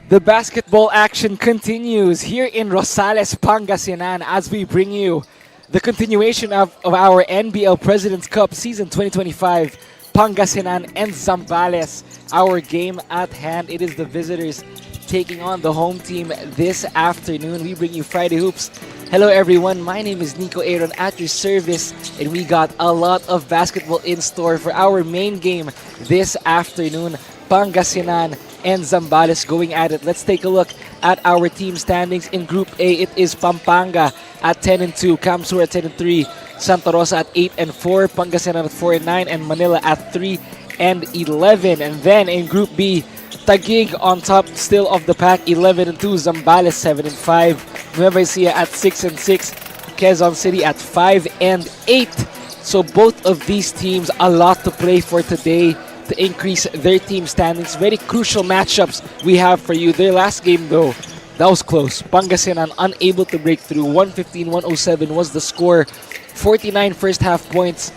The basketball action continues here in Rosales, Pangasinan as we bring you the continuation of our NBL President's Cup Season 2025. Pangasinan and Zambales, our game at hand. It is the visitors taking on the home team this afternoon. We bring you Friday Hoops. Hello everyone, my name is Nico Aaron at your service, and we got a lot of basketball in store for our main game this afternoon. Pangasinan and Zambales going at it. Let's take a look at our team standings. In Group A, it is Pampanga at 10-2, Kamsur at 10-3, Santa Rosa at 8-4, Pangasinan at 4-9, and Manila at 3-11. And then in Group B, Taguig on top still of the pack, 11-2, Zambales 7-5, Nueva Ecija at 6-6, Quezon City at 5-8. So both of these teams a lot to play for today to increase their team standings. Very crucial matchups we have for you. Their last game though, that was close. Pangasinan unable to break through. 115-107 was the score. 49 first half points.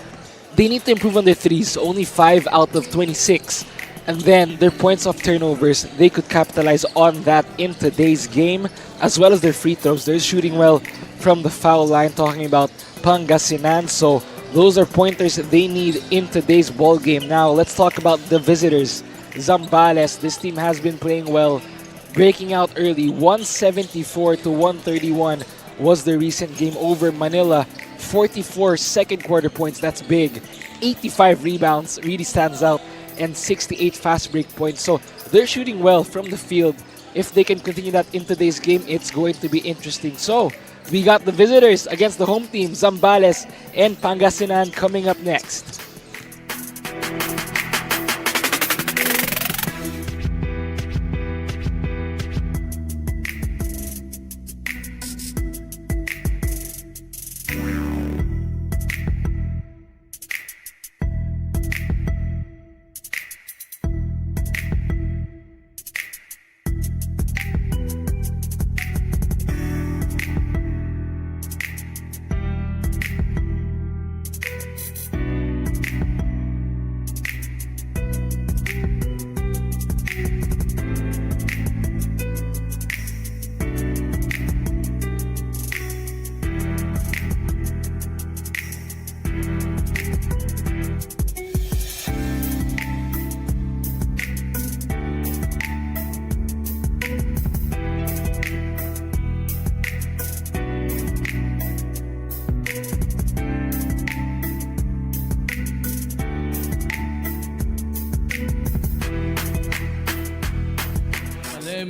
They need to improve on their threes. Only 5 out of 26. And then their points of turnovers, they could capitalize on that in today's game, as well as their free throws. They're shooting well from the foul line, talking about Pangasinan. So those are pointers they need in today's ball game. Now, let's talk about the visitors. Zambales, this team has been playing well, breaking out early. 174-131 was the recent game over Manila. 44 second quarter points, that's big. 85 rebounds, really stands out. And 68 fast break points. So they're shooting well from the field. If they can continue that in today's game, it's going to be interesting. So we got the visitors against the home team, Zambales and Pangasinan, coming up next.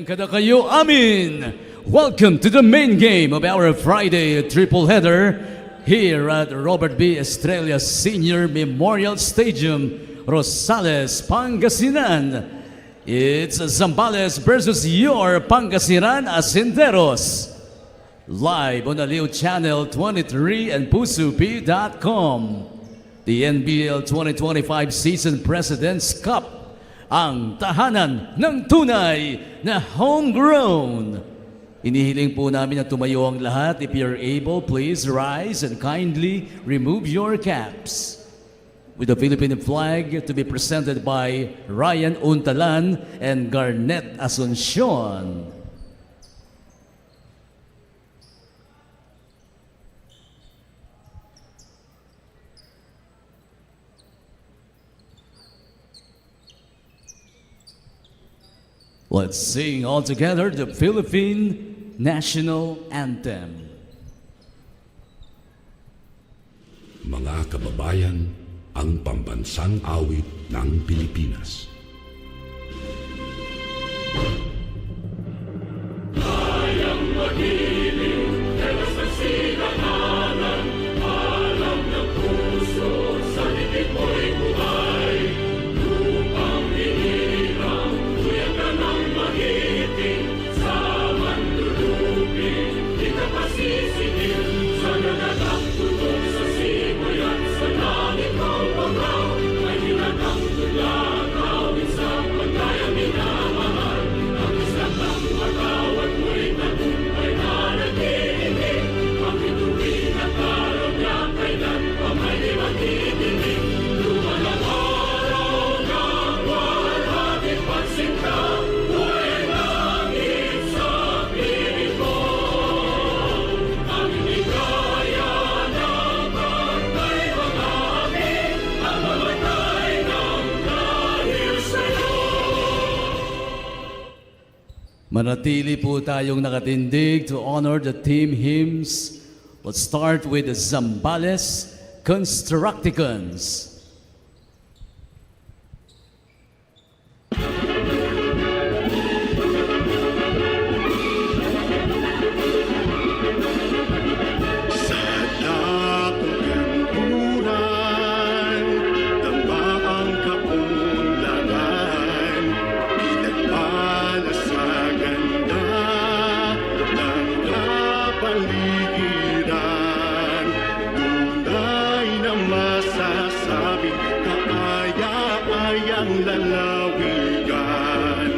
Kada kayo amin. Welcome to the main game of our Friday triple header here at Robert B. Estrella Senior Memorial Stadium, Rosales, Pangasinan. It's Zambales versus your Pangasinan Asinderos. Live on Aliw Channel 23 and PusuP.com. The NBL 2025 Season President's Cup. Ang tahanan ng tunay na homegrown. Inihiling po namin na tumayo ang lahat. If you're able, please rise and kindly remove your caps. With the Philippine flag to be presented by Ryan Untalan and Garnet Asuncion. Let's sing all together the Philippine National Anthem. Mga kababayan, ang pambansang awit ng Pilipinas. Kayang magiliw, telas ng sinanganan, alam ng puso, sa dibdib mo'y buhay. Lupang hinirang, tuyag ka ng magiting, sa manlulupin, di ka pasisingil, sa nagagang tulog sa simoy at sa langit ng pangaw, ay hinatang tulagaw. Manatili po tayong nakatindig to honor the team hymns. Let's start with the Zambales Constructicons. Lalawigan,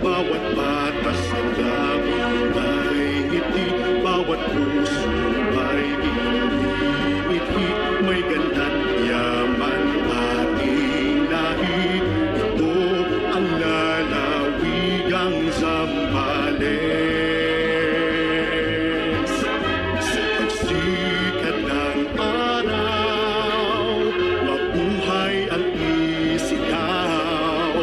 bawat bata sa labing ay ngiti, bawat puso ay iniithi, may ganda't yaman ating lahi. Ito ang lalawigang Zambales. Sa pagsikat ng araw, mabuhay ang isigaw.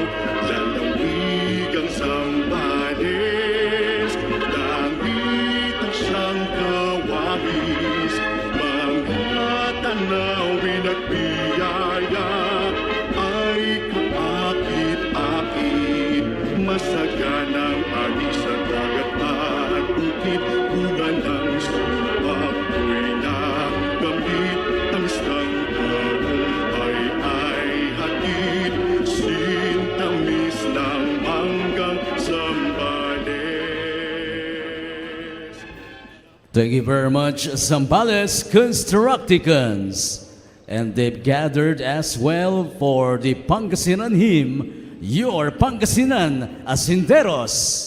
Lalawigang Zambales, langit ang siyang kawahis, mga tanawin at biyaya ay kaakit-akit. Masaganang ani sa dagat at bukid, bunga ng sumakoy na gamit, tamis ng tagumpay ay hatid, sintamis ng manggang Zambales. Thank you very much, Zambales Constructicons. And they've gathered as well for the Pangasinan hymn, your Pangasinan Asinderos.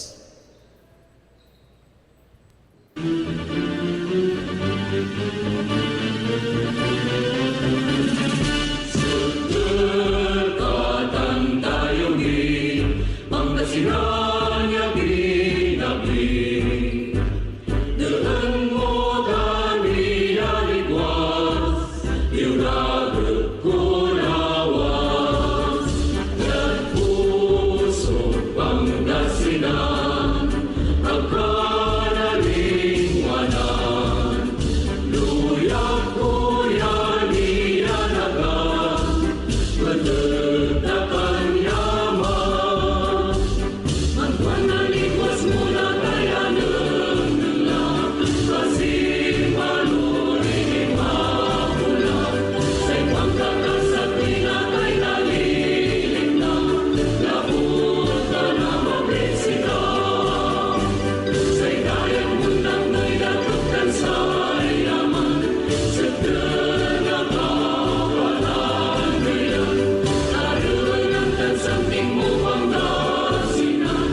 Pangasinan yang ginabing, dengan moga niyaligwas, iuragod ko lawas, dan puso Pangasinan, pagkanalingwanan, luyak-kuya niyanagan, menegtakan yaman. Manaliwas mula kaya nenggelam, kasih manuring mapulang, say pangkakas sa pinakay nalilig na, labot ka na mabisigaw. Say kayang mundang na'y natugtan sa yaman, sa nagkawalan ngayon, naroon ang tansamping mo Pangasinan.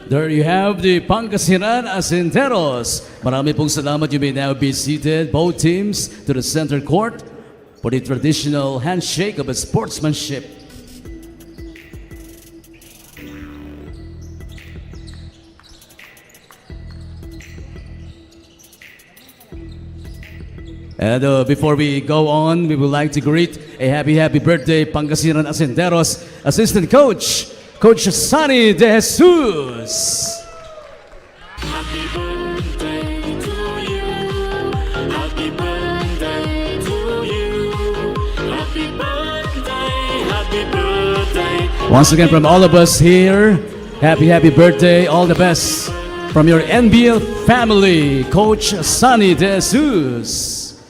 There you have the Pangasinan Asinderos. Marami pong salamat. You may now be seated, both teams, to the center court for the traditional handshake of a sportsmanship. And before we go on, we would like to greet a happy birthday, Pangasinan Asinderos assistant coach, Coach Sunny De Jesus. Happy birthday to you. Happy birthday to you. Happy birthday. Happy birthday. Once again, from all of us here, happy birthday, all the best from your NBL family, Coach Sunny De Jesus.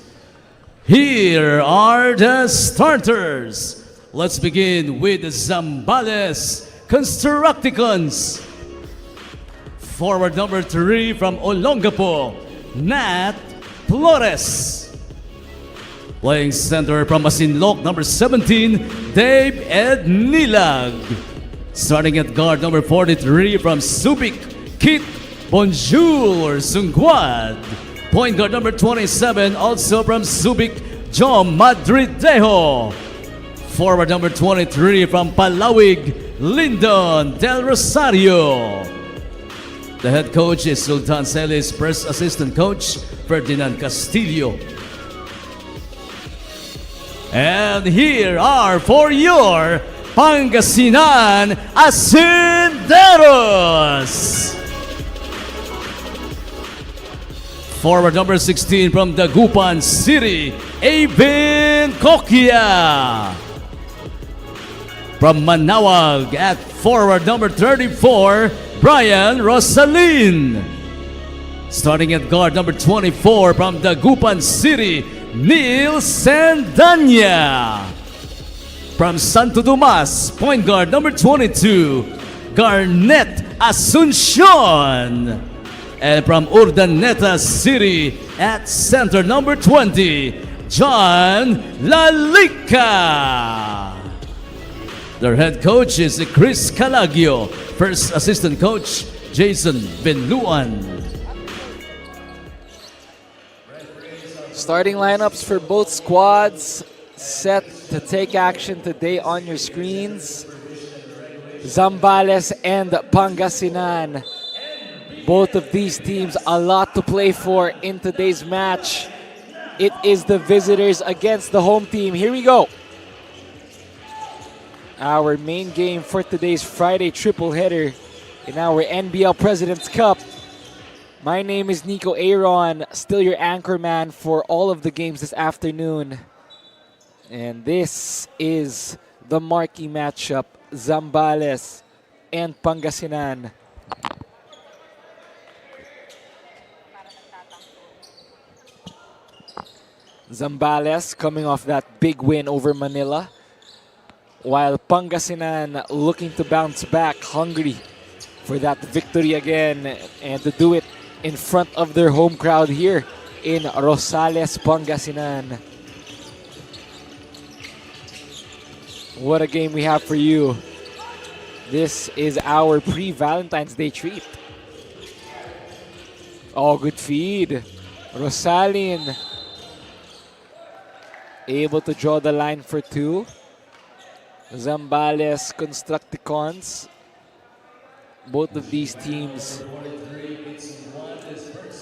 Here are the starters. Let's begin with the Zambales Constructicons. Forward number 3 from Olongapo, Nat Flores. Playing center from Masinloc, number 17, Dave Ednilag. Starting at guard, number 43 from Subic, Kit Bonjour Sungguad. Point guard number 27, also from Subic, John Madridejo. Forward number 23 from Palawig, Lyndon Del Rosario. The head coach is Sultan Celis, first assistant coach, Ferdinand Castillo. And here are for your Pangasinan Asinderos. Forward number 16 from Dagupan City, Abin Kokia. From Manawag at forward number 34, Brian Rosalin. Starting at guard number 24 from Dagupan City, Neil Sandanya. From Santo Tomas, point guard number 22, Garnet Asuncion. And from Urdaneta City at center number 20, John Lalica. Their head coach is Chris Calagio. First assistant coach, Jason Benluan. Starting lineups for both squads set to take action today on your screens. Zambales and Pangasinan. Both of these teams a lot to play for in today's match. It is the visitors against the home team. Here we go. Our main game for today's Friday triple header in our NBL President's Cup. My name is Nico Aaron, still your anchor man for all of the games this afternoon. And this is the marquee matchup, Zambales and Pangasinan. Zambales coming off that big win over Manila, while Pangasinan looking to bounce back, hungry for that victory again and to do it in front of their home crowd here in Rosales, Pangasinan. What a game we have for you. This is our pre-Valentine's Day treat. Oh, good feed. Rosalin able to draw the line for two. Zambales Constructicons. Both of these teams,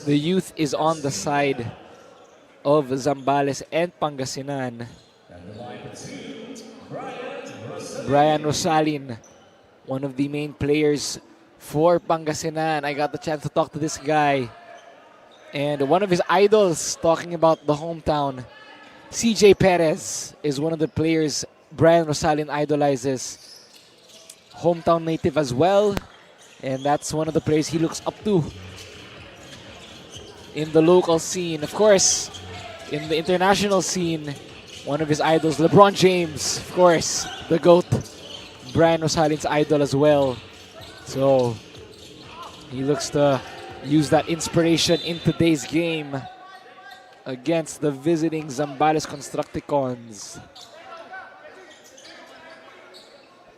the youth is on the side of Zambales and Pangasinan. Brian Rosalin, one of the main players for Pangasinan. I got the chance to talk to this guy. And one of his idols, talking about the hometown, CJ Perez is one of the players Brian Rosalin idolizes. Hometown native as well. And that's one of the players he looks up to in the local scene. Of course, in the international scene, one of his idols, LeBron James, of course, the GOAT, Brian Rosalin's idol as well. So he looks to use that inspiration in today's game against the visiting Zambales Constructicons.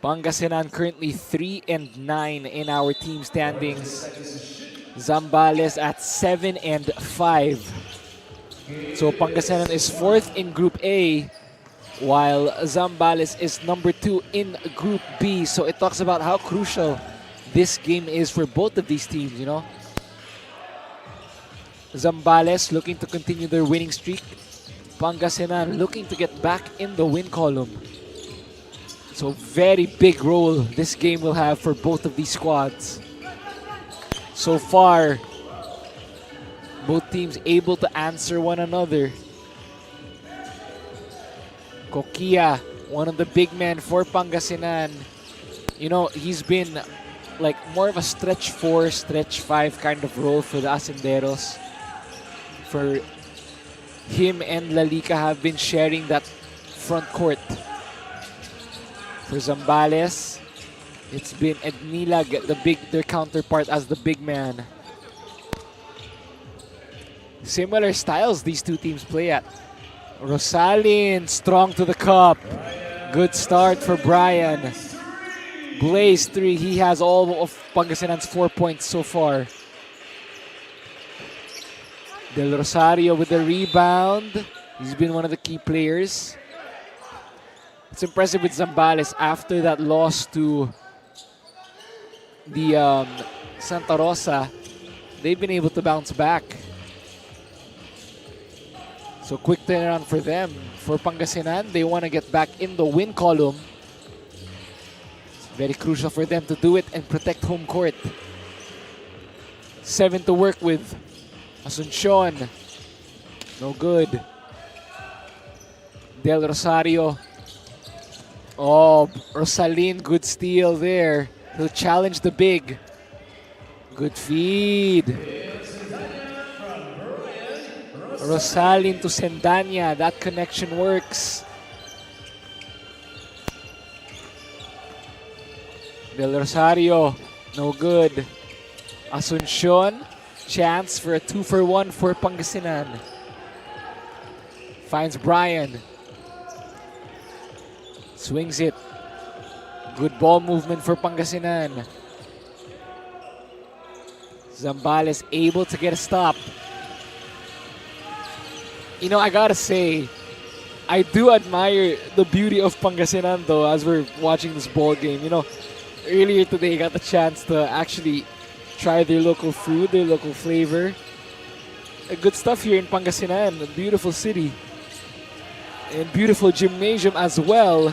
Pangasinan currently 3-9 in our team standings. Zambales at 7-5. So Pangasinan is 4th in Group A, while Zambales is number 2 in Group B. So it talks about how crucial this game is for both of these teams, you know. Zambales looking to continue their winning streak. Pangasinan looking to get back in the win column. So very big role this game will have for both of these squads. So far, both teams able to answer one another. Kokia, one of the big men for Pangasinan. You know, he's been like more of a stretch 4, stretch 5 kind of role for the Asinderos. For him and Lalica have been sharing that front court. For Zambales, it's been Ednilag, their counterpart as the big man. Similar styles these two teams play at. Rosalin, strong to the cup. Good start for Brian. Blaze 3, he has all of Pangasinan's 4 points so far. Del Rosario with the rebound. He's been one of the key players. It's impressive with Zambales after that loss to the Santa Rosa. They've been able to bounce back. So quick turnaround for them. For Pangasinan, they want to get back in the win column. It's very crucial for them to do it and protect home court. 7 to work with. Asuncion. No good. Del Rosario. Oh, Rosalin, good steal there. He'll challenge the big. Good feed. Rosalin to Sendanya. That connection works. Del Rosario, no good. Asuncion, chance for a 2-for-1 for Pangasinan. Finds Brian. Swings it. Good ball movement for Pangasinan. Zambales able to get a stop. You know, I gotta say, I do admire the beauty of Pangasinan though as we're watching this ball game. You know, earlier today I got the chance to actually try their local food, their local flavor. Good stuff here in Pangasinan, a beautiful city. And beautiful gymnasium as well.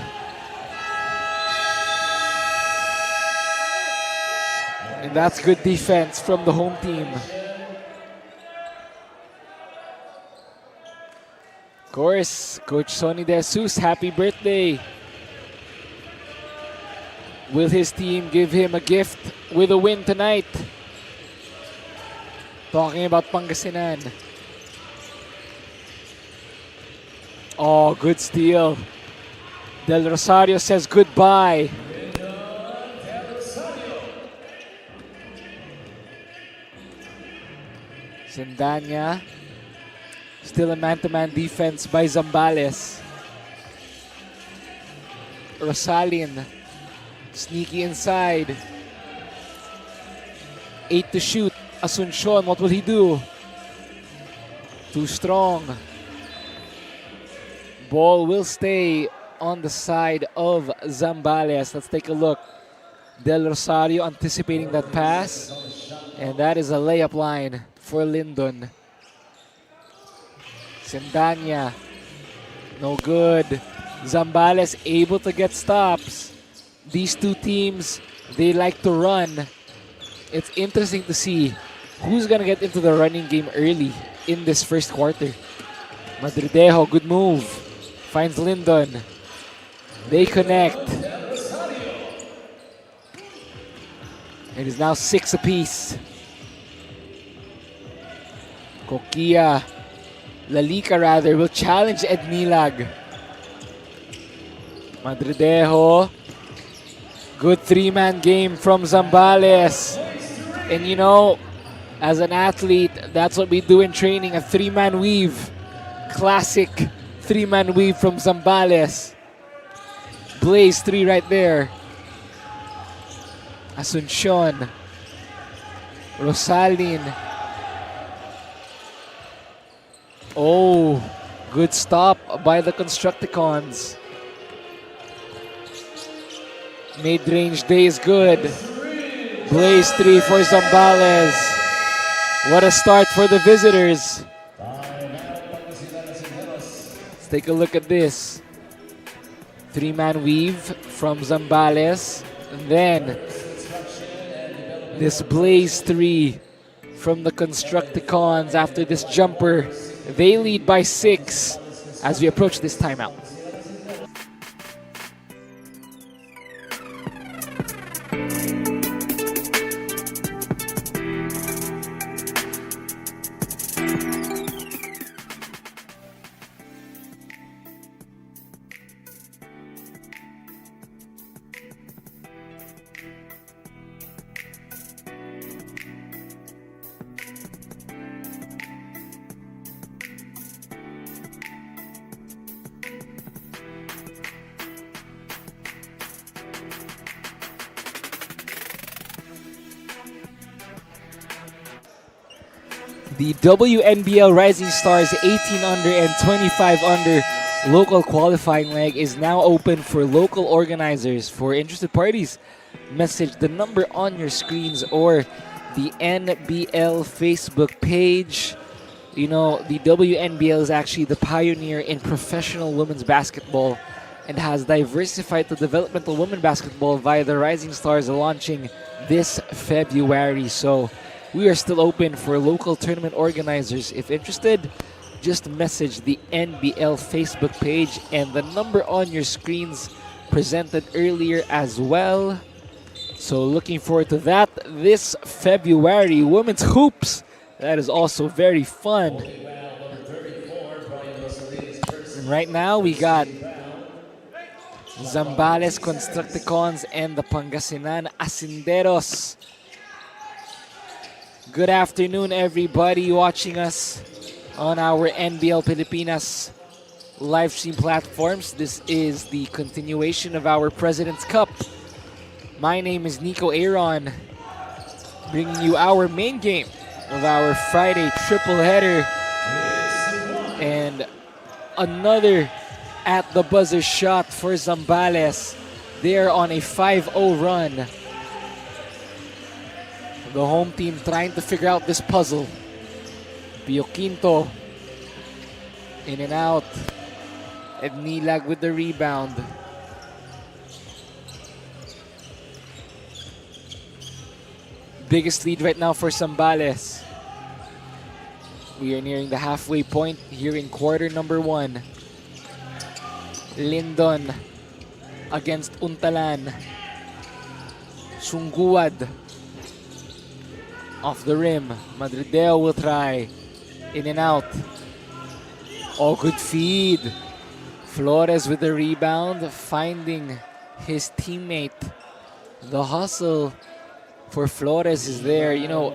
And that's good defense from the home team. Of course, Coach Sonny De Jesus, happy birthday. Will his team give him a gift with a win tonight? Talking about Pangasinan. Oh, good steal. Del Rosario says goodbye. Sendanya. Still a man-to-man defense by Zambales. Rosalin. Sneaky inside. 8 to shoot. Asuncion, what will he do? Too strong. Ball will stay on the side of Zambales. Let's take a look. Del Rosario anticipating that pass. And that is a layup line for Lyndon. Sendanya. No good. Zambales able to get stops. These two teams, they like to run. It's interesting to see who's going to get into the running game early in this first quarter. Madridejo, good move. Finds Lyndon. They connect. It is now 6 apiece. Kokia, Lalika rather, will challenge Ed Nilag. Madridejo. Good 3-man game from Zambales. And you know, as an athlete, that's what we do in training, a 3-man weave. Classic 3-man weave from Zambales. Blaze 3 right there. Asuncion. Rosalin. Oh, good stop by the Constructicons. Mid-range day is good. Blaze 3 for Zambales. What a start for the visitors. Let's take a look at this. 3-man weave from Zambales. And then this Blaze 3 from the Constructicons after this jumper. They lead by 6 as we approach this timeout. The WNBL Rising Stars 18 under and 25 under local qualifying leg is now open for local organizers. For interested parties, message the number on your screens or the NBL Facebook page. You know, the WNBL is actually the pioneer in professional women's basketball and has diversified to developmental women basketball via the Rising Stars launching this February. So we are still open for local tournament organizers. If interested, just message the NBL Facebook page and the number on your screens presented earlier as well. So looking forward to that this February. Women's hoops, that is also very fun. And right now we got Zambales Constructicons and the Pangasinan Asinderos. Good afternoon, everybody watching us on our NBL Pilipinas live stream platforms. This is the continuation of our President's Cup. My name is Nico Aaron, bringing you our main game of our Friday triple header. And another at the buzzer shot for Zambales. They are on a 5-0 run. The home team trying to figure out this puzzle. Pio Quinto in and out. Ednilag with the rebound. Biggest lead right now for Zambales. We are nearing the halfway point here in quarter number 1. Lindon against Untalan. Sungguad off the rim. Madrideo will try. In and out. Oh, good feed. Flores with the rebound, finding his teammate. The hustle for Flores is there. You know,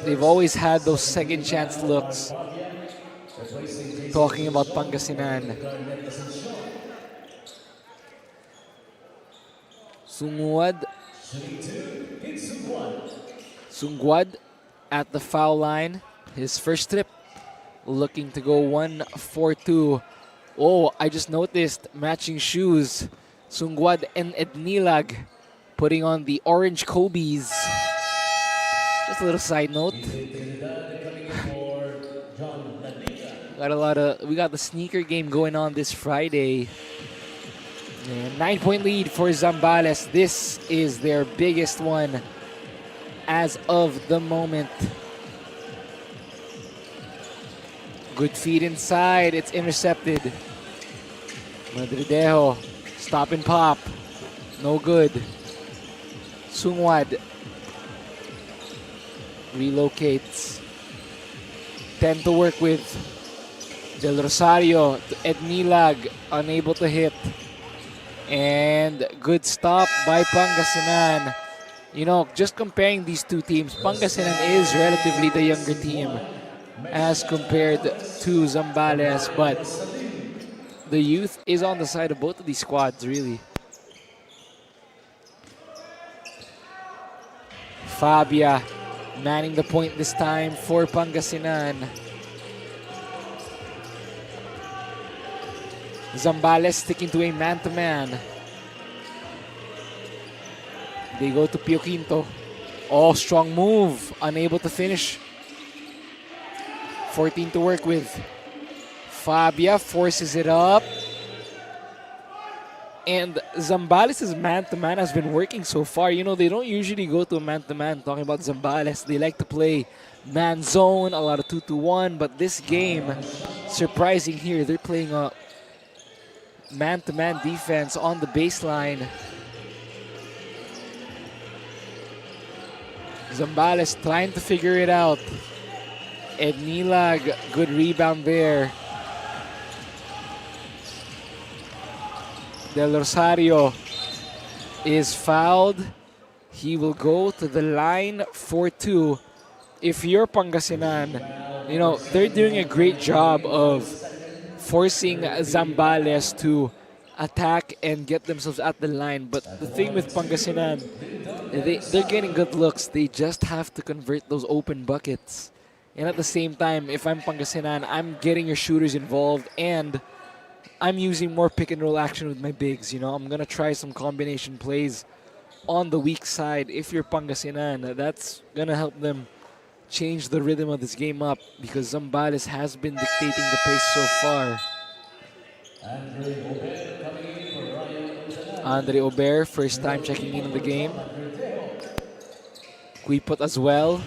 they've always had those second chance looks. Talking about Pangasinan. Sungguad at the foul line. His first trip, looking to go 1-4-2. Oh, I just noticed matching shoes. Sungguad and Ednilag putting on the orange Kobe's. Just a little side note. We got the sneaker game going on this Friday. And 9-point lead for Zambales. This is their biggest one as of the moment. Good feed inside. It's intercepted. Madridejo. Stop and pop. No good. Sungwad relocates. 10 to work with. Del Rosario to Ednilag. Unable to hit. And good stop by Pangasinan. You know, just comparing these two teams, Pangasinan is relatively the younger team as compared to Zambales, but the youth is on the side of both of these squads, really. Fabia manning the point this time for Pangasinan. Zambales sticking to a man-to-man. They go to Pio Quinto. Oh, strong move. Unable to finish. 14 to work with. Fabia forces it up. And Zambales' man-to-man has been working so far. You know, they don't usually go to a man-to-man. Talking about Zambales, they like to play man zone, a lot of 2-to-1. But this game, surprising here, they're playing a man-to-man defense on the baseline. Zambales trying to figure it out. Ednilag, good rebound there. Del Rosario is fouled. He will go to the line for 2. If you're Pangasinan, you know, they're doing a great job of forcing Zambales to attack and get themselves at the line. But the thing with Pangasinan, they're getting good looks. They just have to convert those open buckets. And at the same time, if I'm Pangasinan, I'm getting your shooters involved and I'm using more pick and roll action with my bigs. You know, I'm gonna try some combination plays on the weak side. If you're Pangasinan, that's gonna help them change the rhythm of this game up because Zambales has been dictating the pace so far. Andre Ober, first time checking in the game. Quipot as well.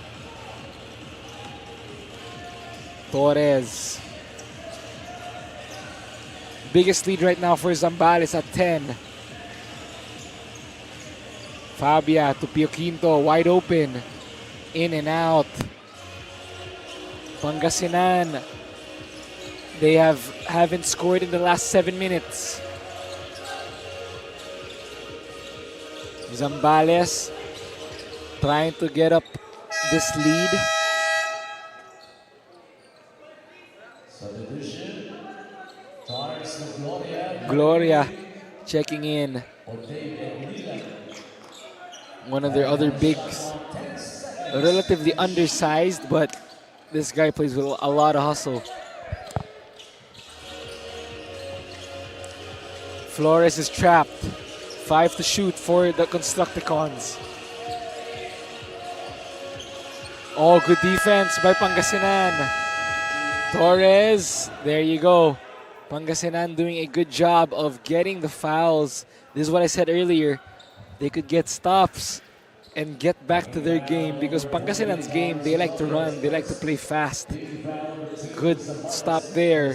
Torres. Biggest lead right now for Zambales at 10. Fabia to Pio Quinto, wide open. In and out. Pangasinan. They haven't scored in the last 7 minutes. Zambales trying to get up this lead. Gloria checking in. One of their other bigs. Relatively undersized, but this guy plays with a lot of hustle. Flores is trapped. 5 to shoot for the Constructicons. Oh, good defense by Pangasinan. Torres, there you go. Pangasinan doing a good job of getting the fouls. This is what I said earlier. They could get stops and get back to their game because Pangasinan's game, they like to run, they like to play fast. Good stop there,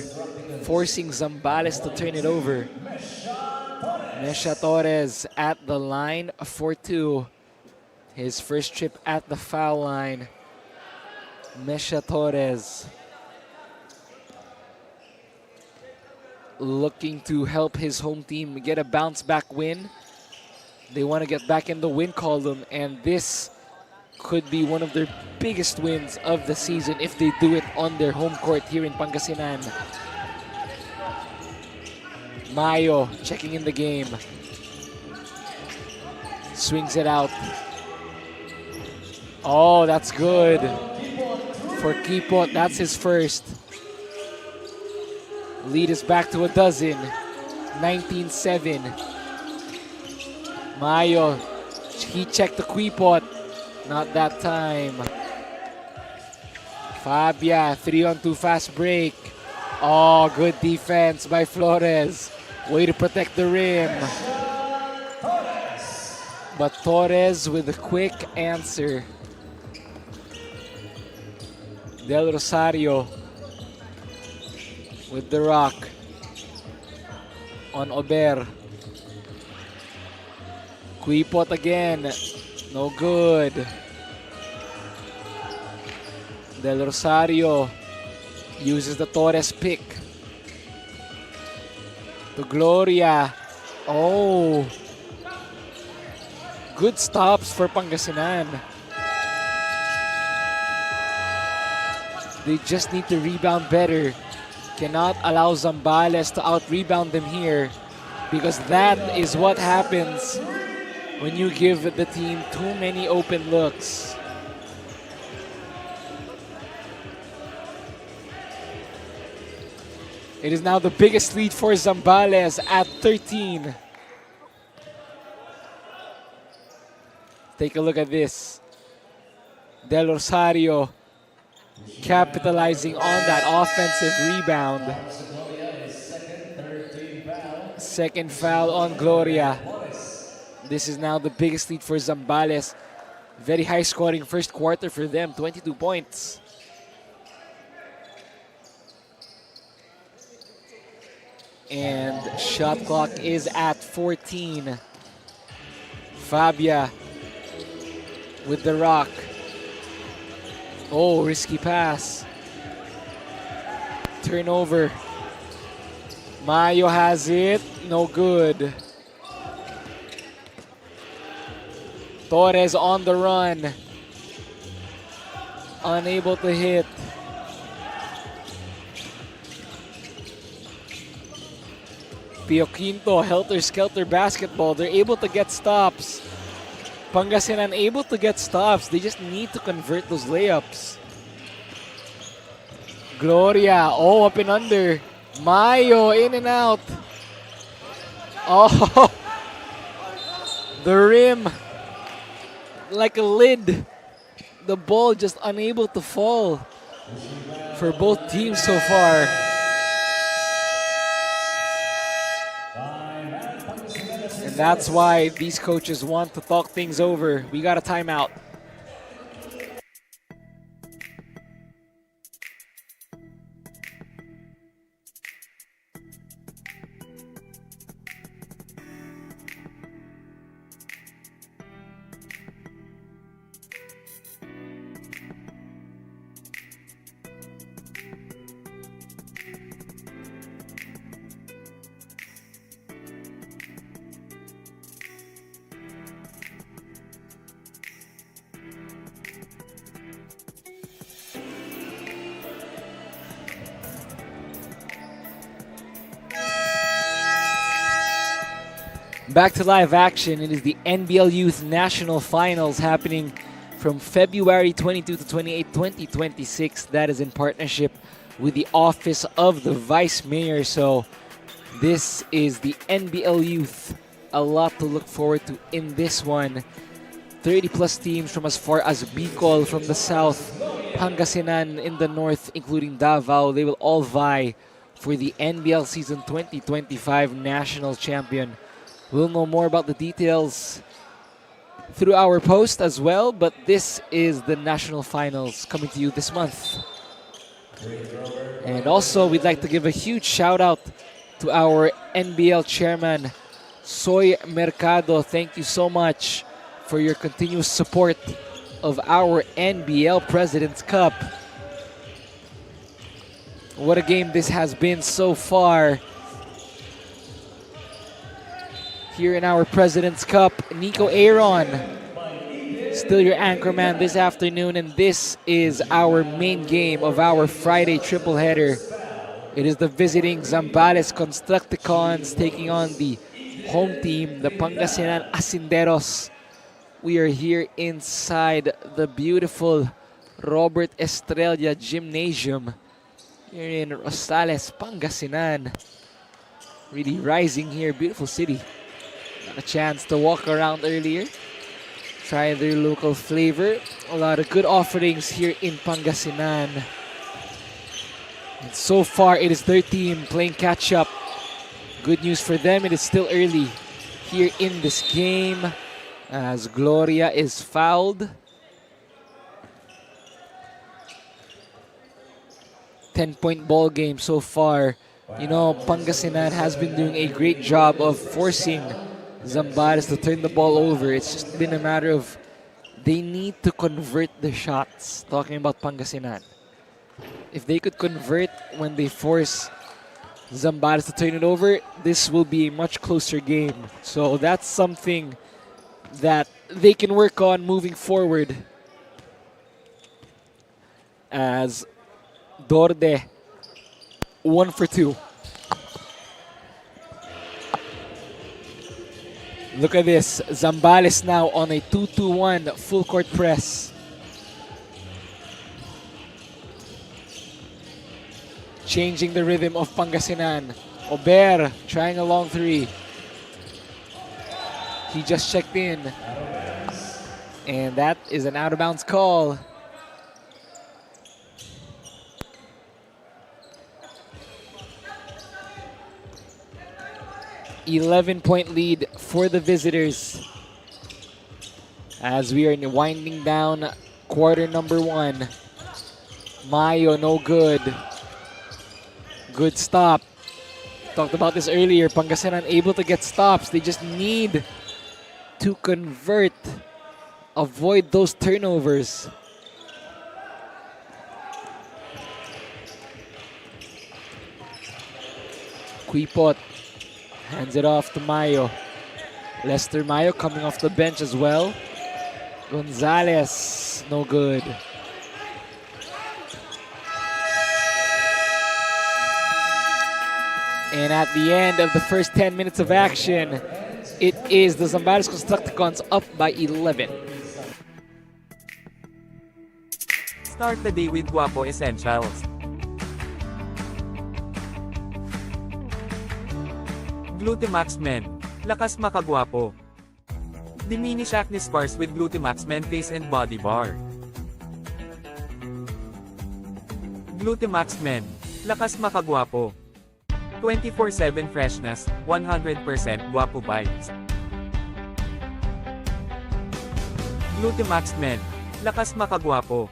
forcing Zambales to turn it over. Mesha Torres at the line for 2. His first trip at the foul line. Mesha Torres looking to help his home team get a bounce back win. They want to get back in the win column, and this could be one of their biggest wins of the season if they do it on their home court here in Pangasinan. Mayo checking in the game. Swings it out. Oh, that's good. For Quipot, that's his first. Lead is back to a dozen. 19-7. Mayo, he checked the Quipot. Not that time. Fabia, 3-on-2 fast break. Oh, good defense by Flores. Way to protect the rim. But Torres with a quick answer. Del Rosario with the rock on Ober. Quipot again. No good. Del Rosario uses the Torres pick. To Gloria. Oh. Good stops for Pangasinan. They just need to rebound better. Cannot allow Zambales to out-rebound them here because that is what happens when you give the team too many open looks. It is now the biggest lead for Zambales at 13. Take a look at this. Del Rosario capitalizing on that offensive rebound. Second foul on Gloria. This is now the biggest lead for Zambales. Very high scoring first quarter for them, 22 points. And shot clock is at 14. Fabia with the rock. Oh, risky pass. Turnover. Mayo has it. No good. Torres on the run. Unable to hit. Pio Quinto, helter-skelter basketball. They're able to get stops. Pangasinan able to get stops. They just need to convert those layups. Gloria, oh, up and under. Mayo, in and out. Oh, the rim, like a lid. the ball just unable to fall for both teams so far. And that's why these coaches want to talk things over. We got a timeout. Back to live action. It is the NBL Youth National Finals happening from February 22 to 28, 2026. That is in partnership with the Office of the Vice Mayor. So this is the NBL Youth. A lot to look forward to in this one. 30 plus teams from as far as Bicol from the south, Pangasinan in the north, including Davao. They will all vie for the NBL Season 2025 National Champion. We'll know more about the details through our post as well, but this is the National Finals coming to you this month. And also, we'd like to give a huge shout out to our NBL Chairman, Soy Mercado. Thank you so much for your continuous support of our NBL President's Cup. What a game this has been so far. Here in our President's Cup, Nico Aaron, still your anchorman this afternoon, and this is our main game of our Friday triple header. It is the visiting Zambales Constructicons taking on the home team, the Pangasinan Asinderos. We are here inside the beautiful Robert Estrella Gymnasium here in Rosales, Pangasinan. Really rising here, beautiful city. A chance to walk around earlier, try their local flavor. A lot of good offerings here in Pangasinan. And so far, it is their team playing catch-up. Good news for them, it is still early here in this game as Gloria is fouled. 10-point ball game so far. You know, Pangasinan has been doing a great job of forcing Zambales to turn the ball over. It's just been a matter of they need to convert the shots. Talking about Pangasinan. If they could convert when they force Zambales to turn it over, this will be a much closer game. So that's something that they can work on moving forward. As Dorde, 1 for 2. Look at this, Zambales now on a 2-2-1 full court press. Changing the rhythm of Pangasinan. Ober trying a long three. He just checked in. And that is an out of bounds call. .11 lead for the visitors as we are winding down quarter number 1. Mayo, no good. Good stop. Talked about this earlier. Pangasinan able to get stops. They just need to convert. Avoid those turnovers. Quipot hands it off to Mayo. Lester Mayo coming off the bench as well. Gonzalez, no good. And at the end of the first 10 minutes of action, it is the Zambales Constructicons up by 11. Start the day with Guapo Essentials. Glutamax Men. Lakas makagwapo. Diminish acne scars with Glutamax Men Face and Body Bar. Glutamax Men. Lakas makagwapo. 24/7 freshness, 100% guwapo vibes. Glutamax Men. Lakas makagwapo.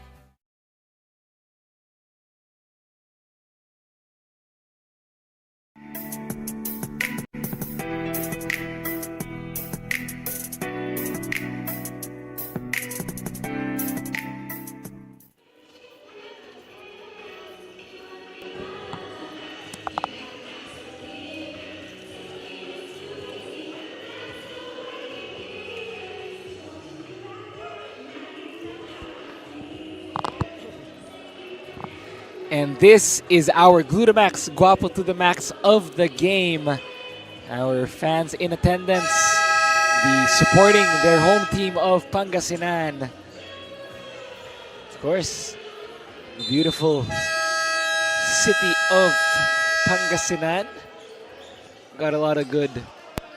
And this is our Glutamax Guapo to the Max of the game. Our fans in attendance, supporting their home team of Pangasinan. Of course, the beautiful city of Pangasinan. Got a lot of good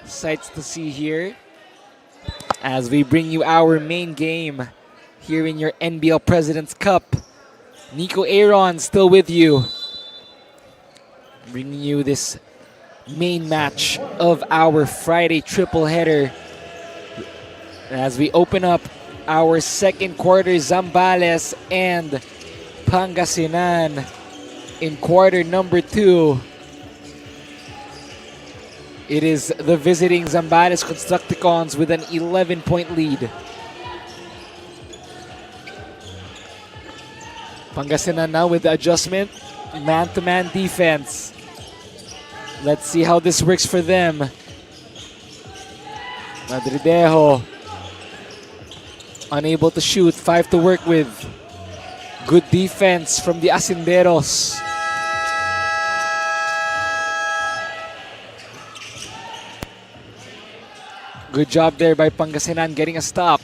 sights to see here as we bring you our main game here in your NBL President's Cup. Nico Aaron still with you, bringing you this main match of our Friday triple header. As we open up our second quarter, Zambales and Pangasinan in quarter number 2. It is the visiting Zambales Constructicons with an 11-point lead. Pangasinan now with the adjustment, man-to-man defense. Let's see how this works for them. Madridejo unable to shoot, 5 to work with. Good defense from the Asinderos. Good job there by Pangasinan getting a stop.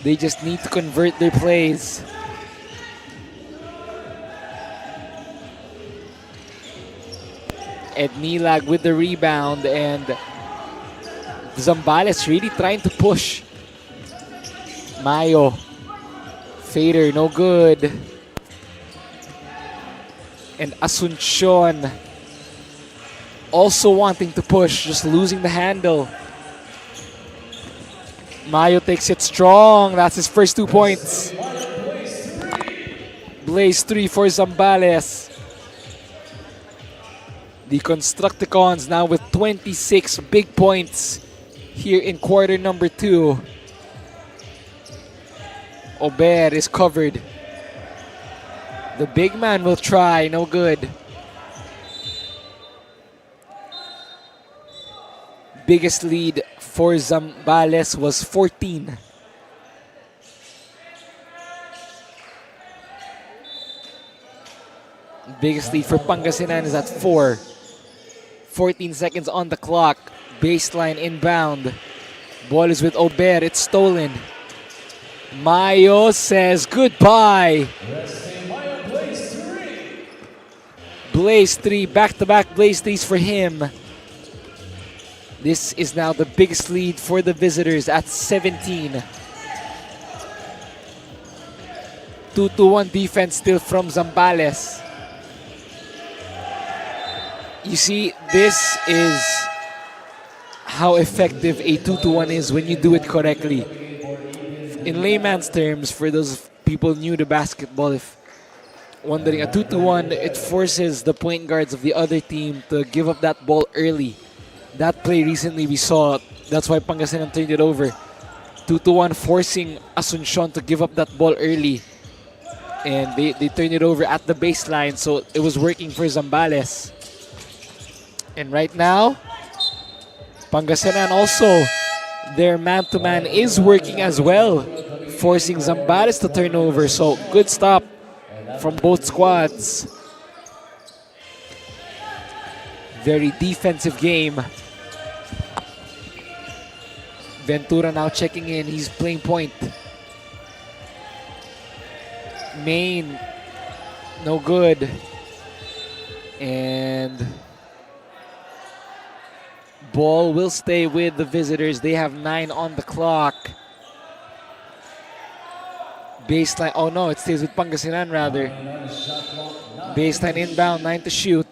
They just need to convert their plays. Ed Nilag with the rebound, and Zambales really trying to push. Mayo. Fader, no good. And Asuncion also wanting to push, just losing the handle. Mayo takes it strong. That's his first 2 points. Blaze 3 for Zambales. The Constructicons now with 26 big points here in quarter number 2. Ober is covered. The big man will try, no good. Biggest lead for Zambales was 14. Biggest lead for Pangasinan is at 4. 14 seconds on the clock. Baseline inbound. Ball is with Ober. It's stolen. Mayo says goodbye. Blaze 3. Back-to-back Blaze 3s for him. This is now the biggest lead for the visitors at 17. 2-1 defense still from Zambales. You see, this is how effective a 2-1 is when you do it correctly. In layman's terms, for those people new to basketball, if wondering, a 2-1, it forces the point guards of the other team to give up that ball early. That play recently we saw, that's why Pangasinan turned it over. 2-1, forcing Asuncion to give up that ball early. And they turned it over at the baseline, so it was working for Zambales. And right now, Pangasinan also, their man-to-man is working as well, forcing Zambales to turn over. So good stop from both squads. Very defensive game. Ventura now checking in. He's playing point. Main, no good. And ball will stay with the visitors. They have 9 on the clock. Baseline, oh no, it stays with Pangasinan rather. Baseline inbound, 9 to shoot.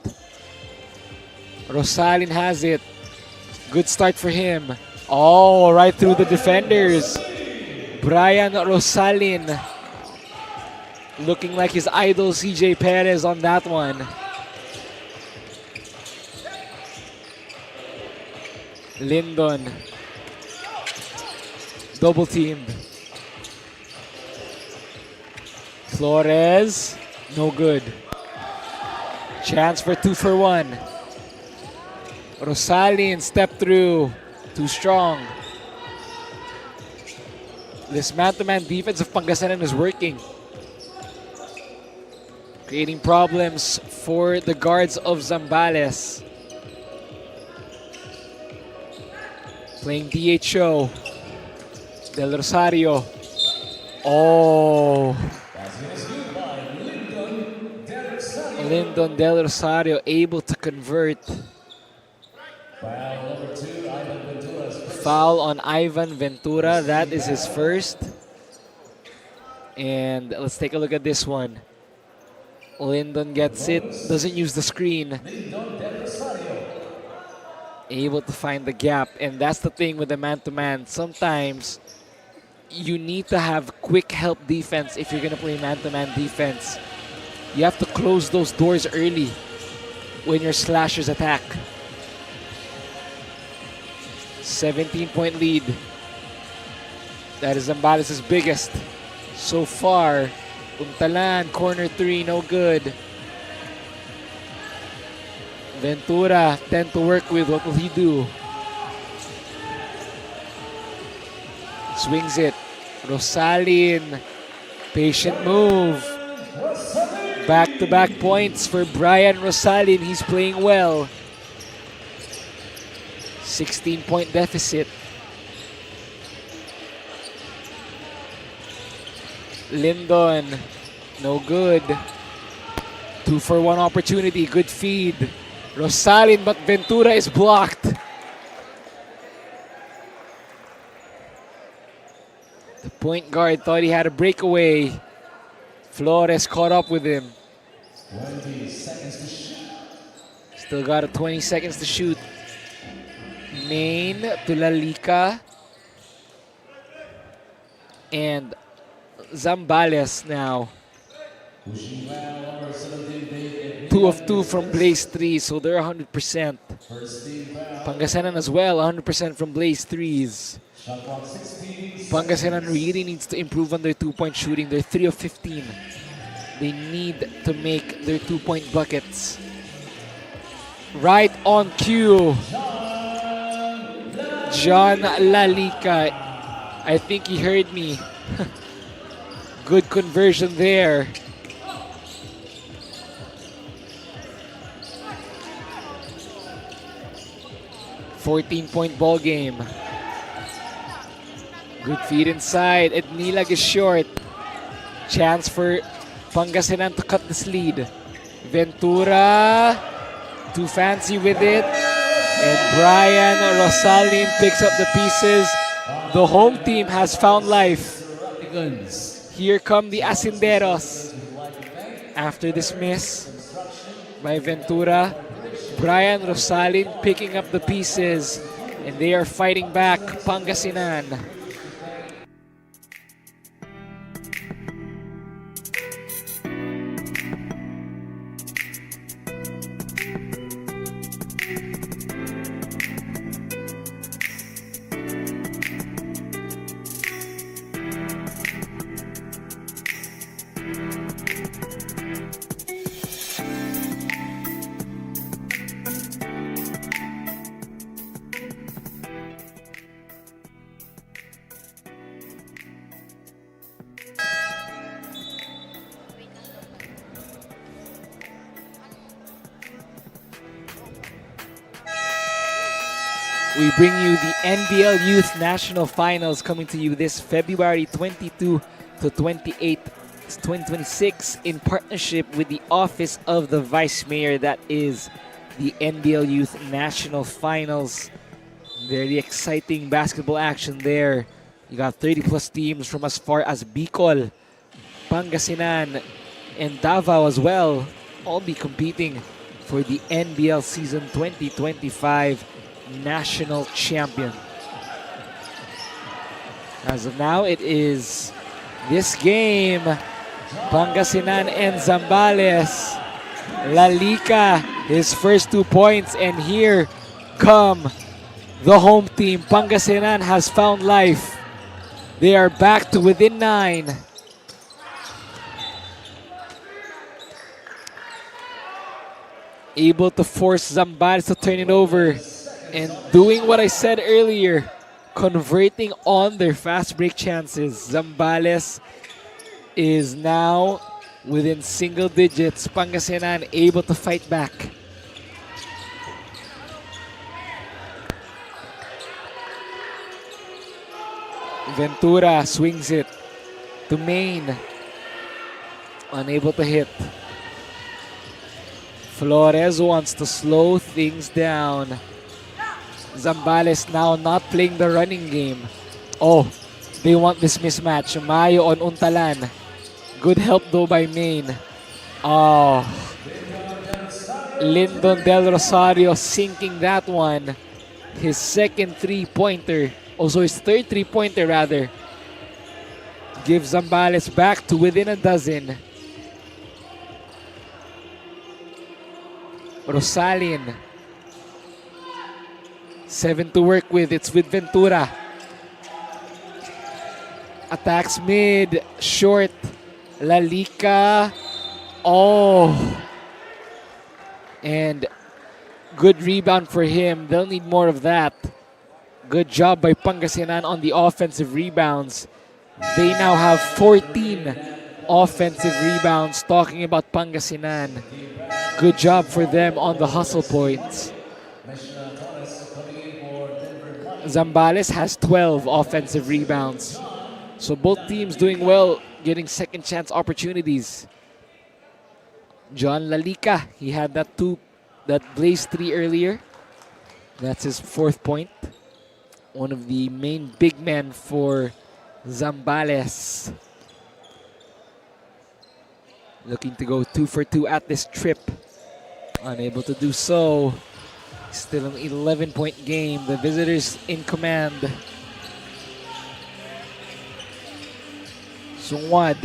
Rosalin has it. Good start for him. Oh, right through the defenders. Brian Rosalin. Looking like his idol, CJ Perez, on that one. Lyndon. Double teamed. Flores. No good. Chance for 2 for 1. Rosalin step through. Too strong. This man-to-man defense of Pangasinan is working. Creating problems for the guards of Zambales. Playing DHO. Del Rosario. Oh. Lyndon Del Rosario able to convert. Foul on Ivan Ventura. That is his first. And let's take a look at this one. Lyndon gets it. Doesn't use the screen. Able to find the gap. And that's the thing with the man-to-man. Sometimes you need to have quick help defense if you're going to play man-to-man defense. You have to close those doors early when your slashers attack. 17-point lead. That is Zambales' biggest so far. Untalan, corner 3, no good. Ventura, 10 to work with. What will he do? Swings it. Rosalin. Patient move. Back-to-back points for Brian Rosalin. He's playing well. 16-point deficit. Lyndon. No good. 2 for 1 opportunity. Good feed. Rosalin, but Ventura is blocked. The point guard thought he had a breakaway. Flores caught up with him. 20 seconds to shoot. Still got 20 seconds to shoot. Main to Lalika. And Zambales now. 2 of 2 from Blaze 3, so they're 100%. Pangasinan as well, 100% from Blaze 3s. Pangasinan really needs to improve on their 2-point shooting. They're 3 of 15. They need to make their 2-point buckets. Right on cue. John Lalika. I think he heard me. Good conversion there. $14-point ball game. Good feed inside. Ednilag is short. Chance for Pangasinan to cut this lead. Ventura. Too fancy with it. And Brian Rosalin picks up the pieces. The home team has found life. Here come the Asinderos. After this miss by Ventura, Brian Rosalin picking up the pieces. And they are fighting back Pangasinan. We bring you the NBL Youth National Finals coming to you this February 22 to 28, 2026 in partnership with the Office of the Vice Mayor. That is the NBL Youth National Finals. Very exciting basketball action there. You got 30 plus teams from as far as Bicol, Pangasinan, and Davao as well, all be competing for the NBL Season 2025 National Champion. As of now, it is this game, Pangasinan and Zambales. Lalika, his first 2 points, and here come the home team. Pangasinan has found life. They are back to within 9. Able to force Zambales to turn it over and doing what I said earlier, converting on their fast break chances. Zambales is now within single digits. Pangasinan able to fight back. Ventura swings it to Main. Unable to hit. Flores wants to slow things down. Zambales now not playing the running game. Oh, they want this mismatch. Mayo on Untalan. Good help though by Main. Oh. Lyndon Del Rosario sinking that one. His second three-pointer. Also his third three-pointer rather. Gives Zambales back to within a dozen. Rosalin. 7 to work with. It's with Ventura. Attacks mid. Short. Lalika. Oh. And good rebound for him. They'll need more of that. Good job by Pangasinan on the offensive rebounds. They now have 14 offensive rebounds. Talking about Pangasinan. Good job for them on the hustle points. Zambales has 12 offensive rebounds. So both teams doing well, getting second chance opportunities. John Lalika, he had that blaze 3 earlier. That's his 4th point. One of the main big men for Zambales. Looking to go 2 for 2 at this trip. Unable to do so. Still an 11-point game. The visitors in command. Sungwad,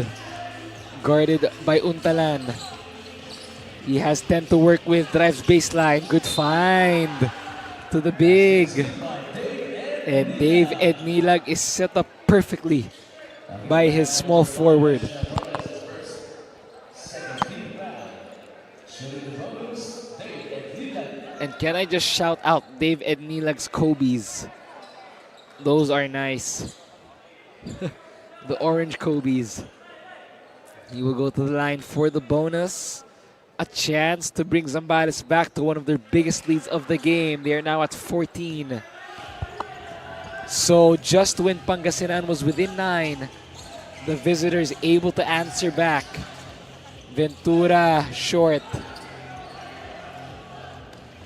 guarded by Untalan. He has 10 to work with. Drives baseline. Good find to the big. And Dave Ednilag is set up perfectly by his small forward. And can I just shout out Dave Ednilag's Kobe's? Those are nice. The orange Kobe's. He will go to the line for the bonus. A chance to bring Zambales back to one of their biggest leads of the game. They are now at 14. So just when Pangasinan was within 9, the visitors able to answer back. Ventura short.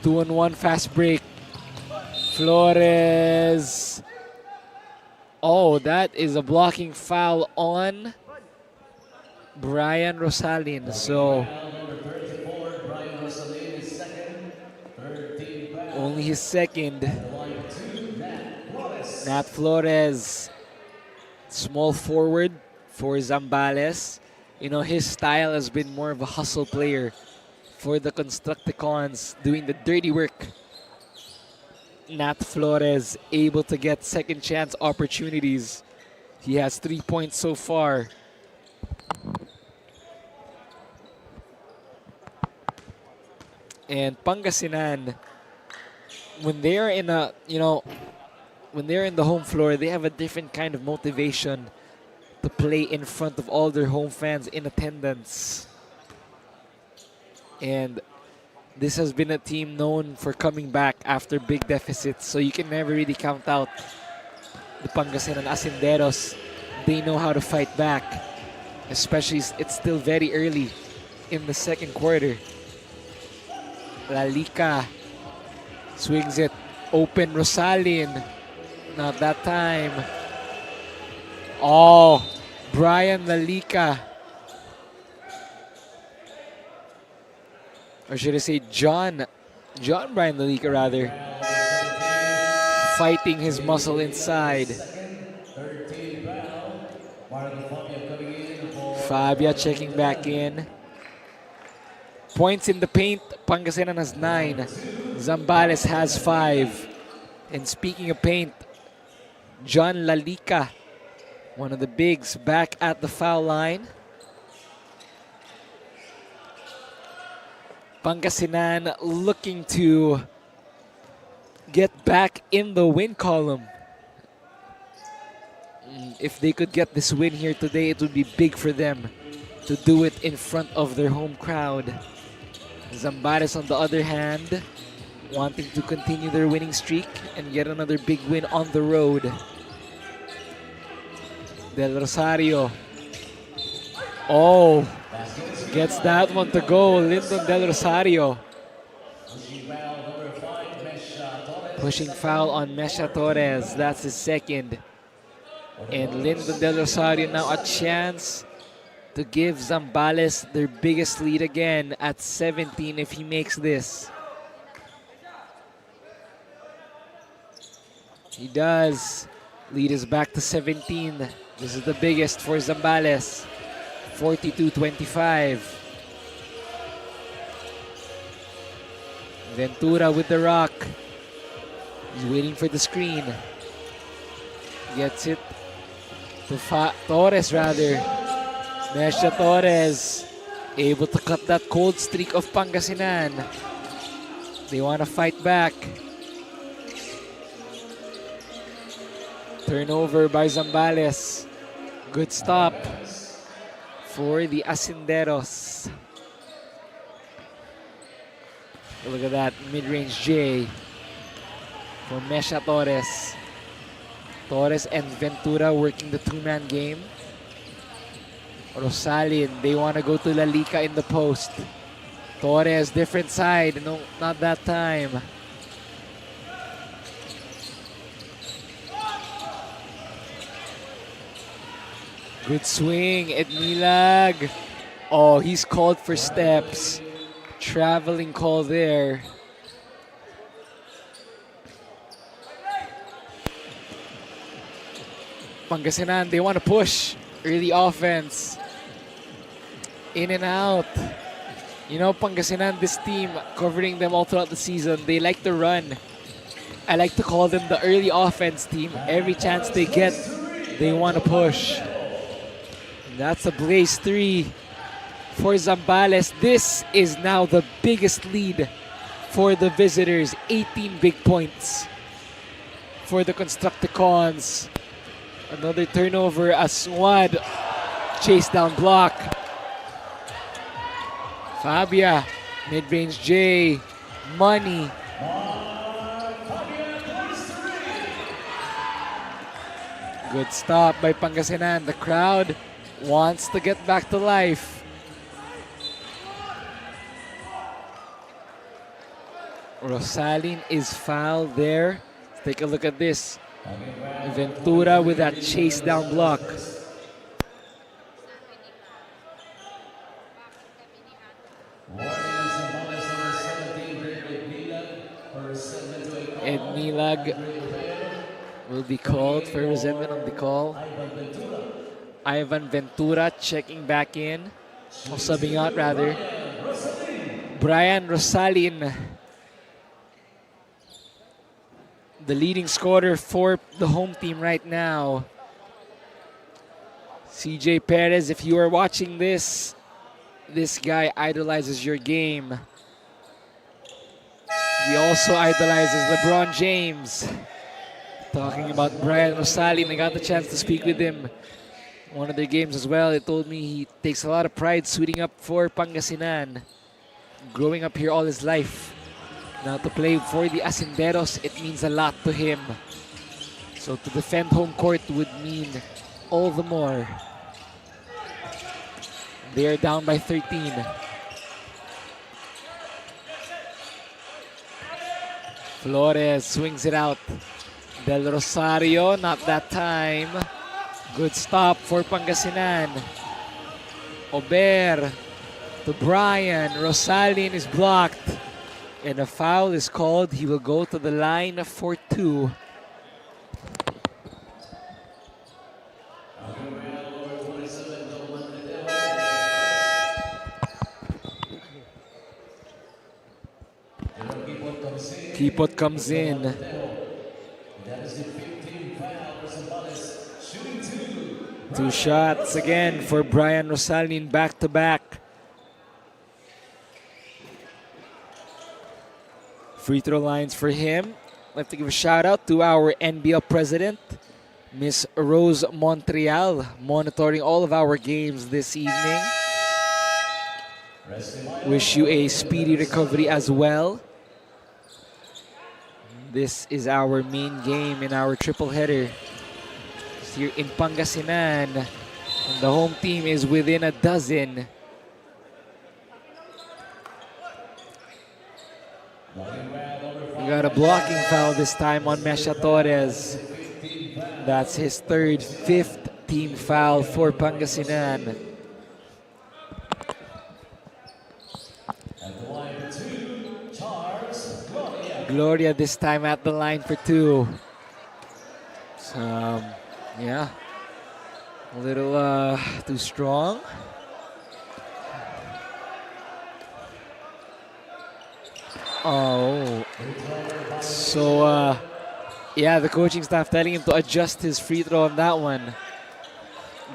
2-on-1 fast break. Flores. Oh, that is a blocking foul on Brian Rosalin. So only his second. Nat Flores, small forward for Zambales. You know, his style has been more of a hustle player for the Constructicons, doing the dirty work. Nat Flores able to get second chance opportunities. He has 3 points so far. And Pangasinan, when they're in a, when they're in the home floor, they have a different kind of motivation to play in front of all their home fans in attendance. And this has been a team known for coming back after big deficits, so you can never really count out the Pangasinan Asinderos. They know how to fight back, especially it's still very early in the second quarter. Lalika swings it open. Rosalin, not that time. Oh, Brian Lalika. or should I say John Brian Lalica rather, fighting his muscle inside. Fabia checking back in. Points in the paint, Pangasinan has 9. Zambales has 5. And speaking of paint, John Lalica, one of the bigs, back at the foul line. Pangasinan looking to get back in the win column. If they could get this win here today, it would be big for them to do it in front of their home crowd. Zambales, on the other hand, wanting to continue their winning streak and get another big win on the road. Del Rosario. Oh, gets that one to go. Lyndon Del Rosario. Pushing foul on Mesha Torres. That's his second. And Lyndon Del Rosario now a chance to give Zambales their biggest lead again at 17 if he makes this. He does. Lead is back to 17. This is the biggest for Zambales. 42-25. Ventura with the rock. He's waiting for the screen. Gets it to Torres rather. Mesha Torres able to cut that cold streak of Pangasinan. They want to fight back. Turnover by Zambales. Good stop for the Asinderos. Look at that mid-range J for Mesha Torres. Torres and Ventura working the two-man game. Rosales, they want to go to Lalica in the post. Torres, different side. No, not that time. Good swing, Ednilag. Oh, he's called for steps. Traveling call there. Pangasinan, they want to push. Early offense. In and out. You know, Pangasinan, this team, covering them all throughout the season, they like to run. I like to call them the early offense team. Every chance they get, they want to push. That's a blaze 3 for Zambales. This is now the biggest lead for the visitors. 18 big points for the Constructicons. Another turnover. Aswad chase down block. Fabia, mid-range J, money. Good stop by Pangasinan. The crowd wants to get back to life. Rosales is fouled there. Let's take a look at this. Ventura with that chase down block. Ednilag will be called for resentment on the call. Ivan Ventura checking back in. Or subbing out rather. Brian Rosales, the leading scorer for the home team right now. CJ Perez, if you are watching this guy idolizes your game. He also idolizes LeBron James. Talking about Brian Rosales, I got the chance to speak with him one of their games as well. He told me he takes a lot of pride suiting up for Pangasinan. Growing up here all his life. Now to play for the Asinderos, it means a lot to him. So to defend home court would mean all the more. They are down by 13. Flores swings it out. Del Rosario, not that time. Good stop for Pangasinan. Ober to Brian. Rosalin is blocked. And a foul is called. He will go to the line for 2. Kipot comes in. 2 shots again for Brian Rosalin, back to back. Free throw lines for him. I'd like to give a shout out to our NBL president, Miss Rose Montreal, monitoring all of our games this evening. Wish you a speedy recovery as well. This is our main game in our triple header. It's here in Pangasinan. And the home team is within a dozen. We got a blocking foul this time on Mesha Torres. That's his 5th team foul for Pangasinan. Gloria this time at the line for 2. So, yeah, a little too strong. Oh, so yeah, the coaching staff telling him to adjust his free throw on that one.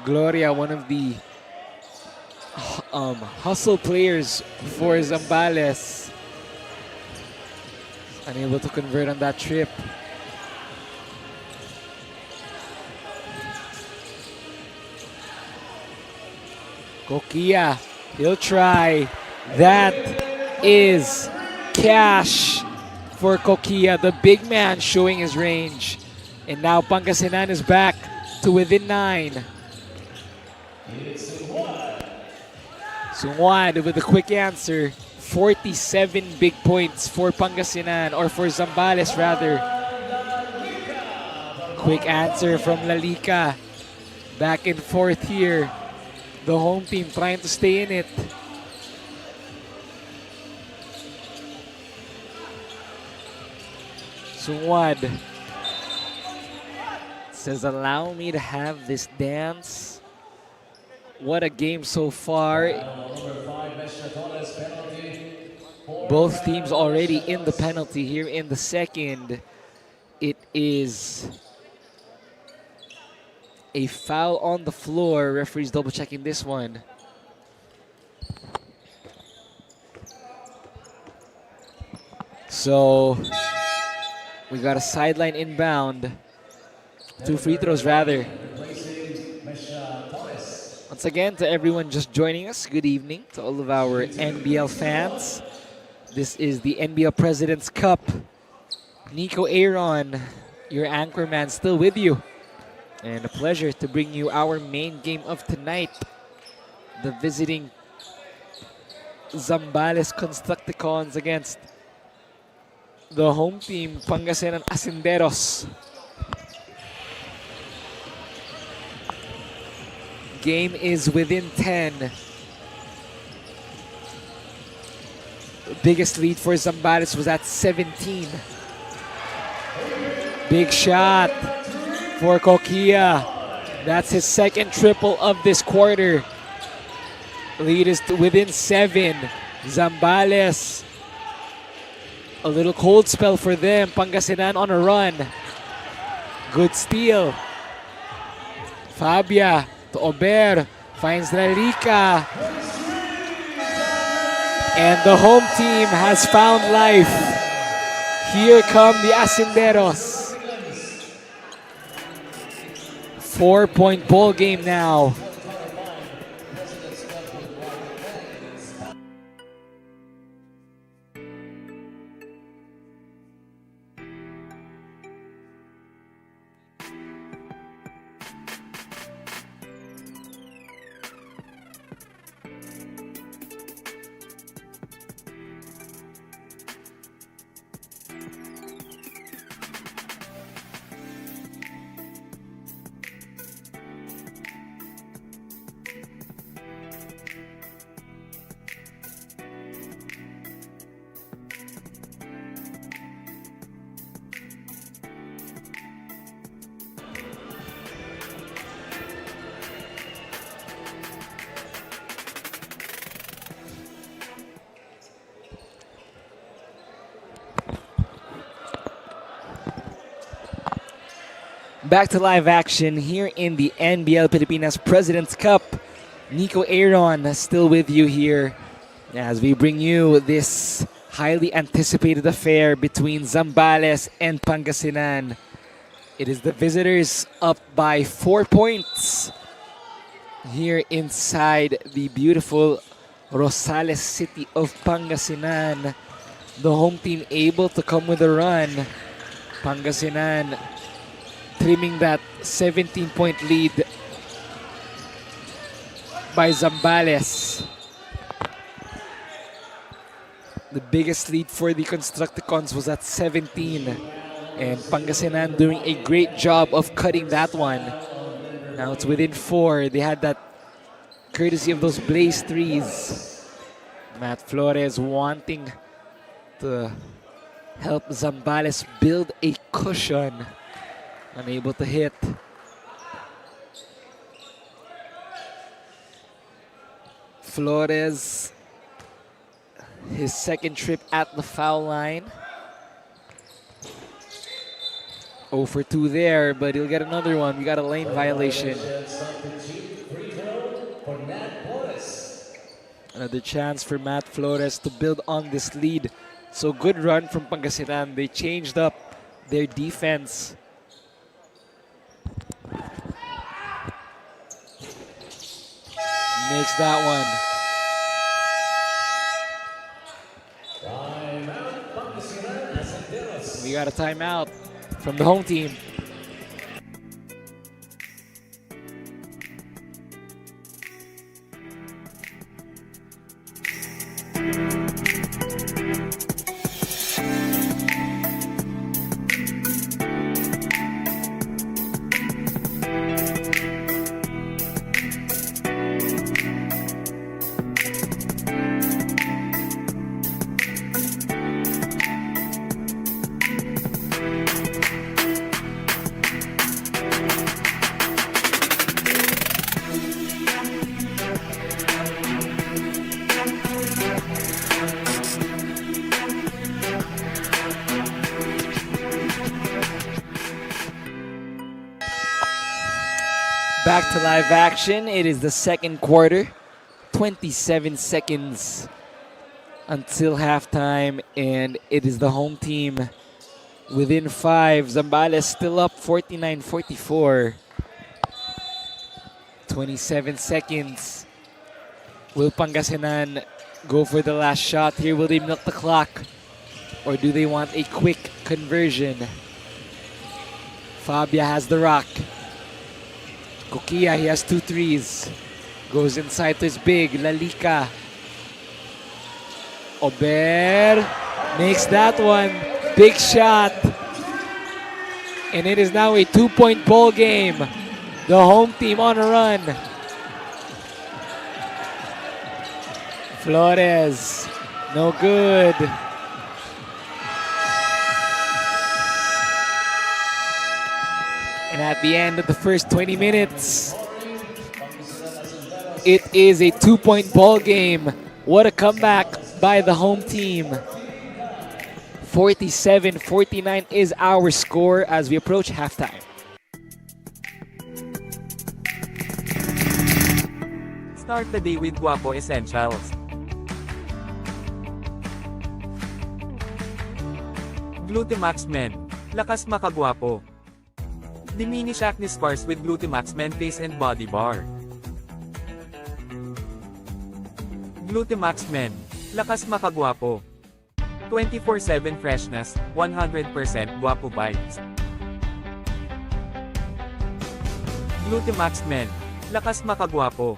Gloria, one of the hustle players for Zambales, unable to convert on that trip. Kokia, he'll try. That is cash for Kokia, the big man showing his range. And now Pangasinan is back to within 9. Sungwad with a quick answer. 47 big points for Pangasinan, or for Zambales rather. Quick answer from Lalika. Back and forth here. The home team trying to stay in it. Sungwad says, allow me to have this dance. What a game so far. Both teams already in the penalty here in the second. It is a foul on the floor. Referee's double checking this one. So we got a sideline inbound. 2 free throws rather. Once again, to everyone just joining us, good evening to all of our NBL fans. This is the NBL President's Cup. Nico Aaron, your anchorman, still with you. And a pleasure to bring you our main game of tonight. The visiting Zambales Constructicons against the home team, Pangasinan Asinderos. Game is within 10. The biggest lead for Zambales was at 17. Big shot for Kokia. That's his 2nd triple of this quarter. Lead is within 7. Zambales, a little cold spell for them. Pangasinan on a run. Good steal. Fabia to Ober. Finds Lalika. And the home team has found life. Here come the Asinderos. 4-point ball game now. Back to live action here in the NBL Pilipinas President's Cup. Nico Aaron still with you here as we bring you this highly anticipated affair between Zambales and Pangasinan. It is the visitors up by 4 points here inside the beautiful Rosales city of Pangasinan. The home team able to come with a run. Pangasinan trimming that 17-point lead by Zambales. The biggest lead for the Constructicons was at 17. And Pangasinan doing a great job of cutting that one. Now it's within 4. They had that courtesy of those blaze threes. Matt Flores wanting to help Zambales build a cushion. Unable to hit. Flores, his second trip at the foul line. 0 for 2 there, but he'll get another one. We got a lane violation. Another chance for Matt Flores to build on this lead. So good run from Pangasinan. They changed up their defense. Makes that one. We got a timeout from the home team. Back to live action. It is the second quarter. 27 seconds until halftime, and it is the home team within 5. Zambales still up 49-44. 27 seconds. Will Pangasinan go for the last shot here? Will they milk the clock? Or do they want a quick conversion? Fabia has the rock. Kukia, he has 2 threes. Goes inside to his big, Lalika. Ober makes that one. Big shot. And it is now a 2-point ball game. The home team on a run. Flores, no good. And at the end of the first 20 minutes, it is a 2-point ball game. What a comeback by the home team. 47-49 is our score as we approach halftime. Start the day with Guapo Essentials. Glutamax Men. Lakas makagwapo. Diminish acne scars with Glutamax Men Face and Body Bar. Glutamax Men. Lakas makagwapo. 24/7 freshness, 100% guapo vibes. Glutamax Men. Lakas makagwapo.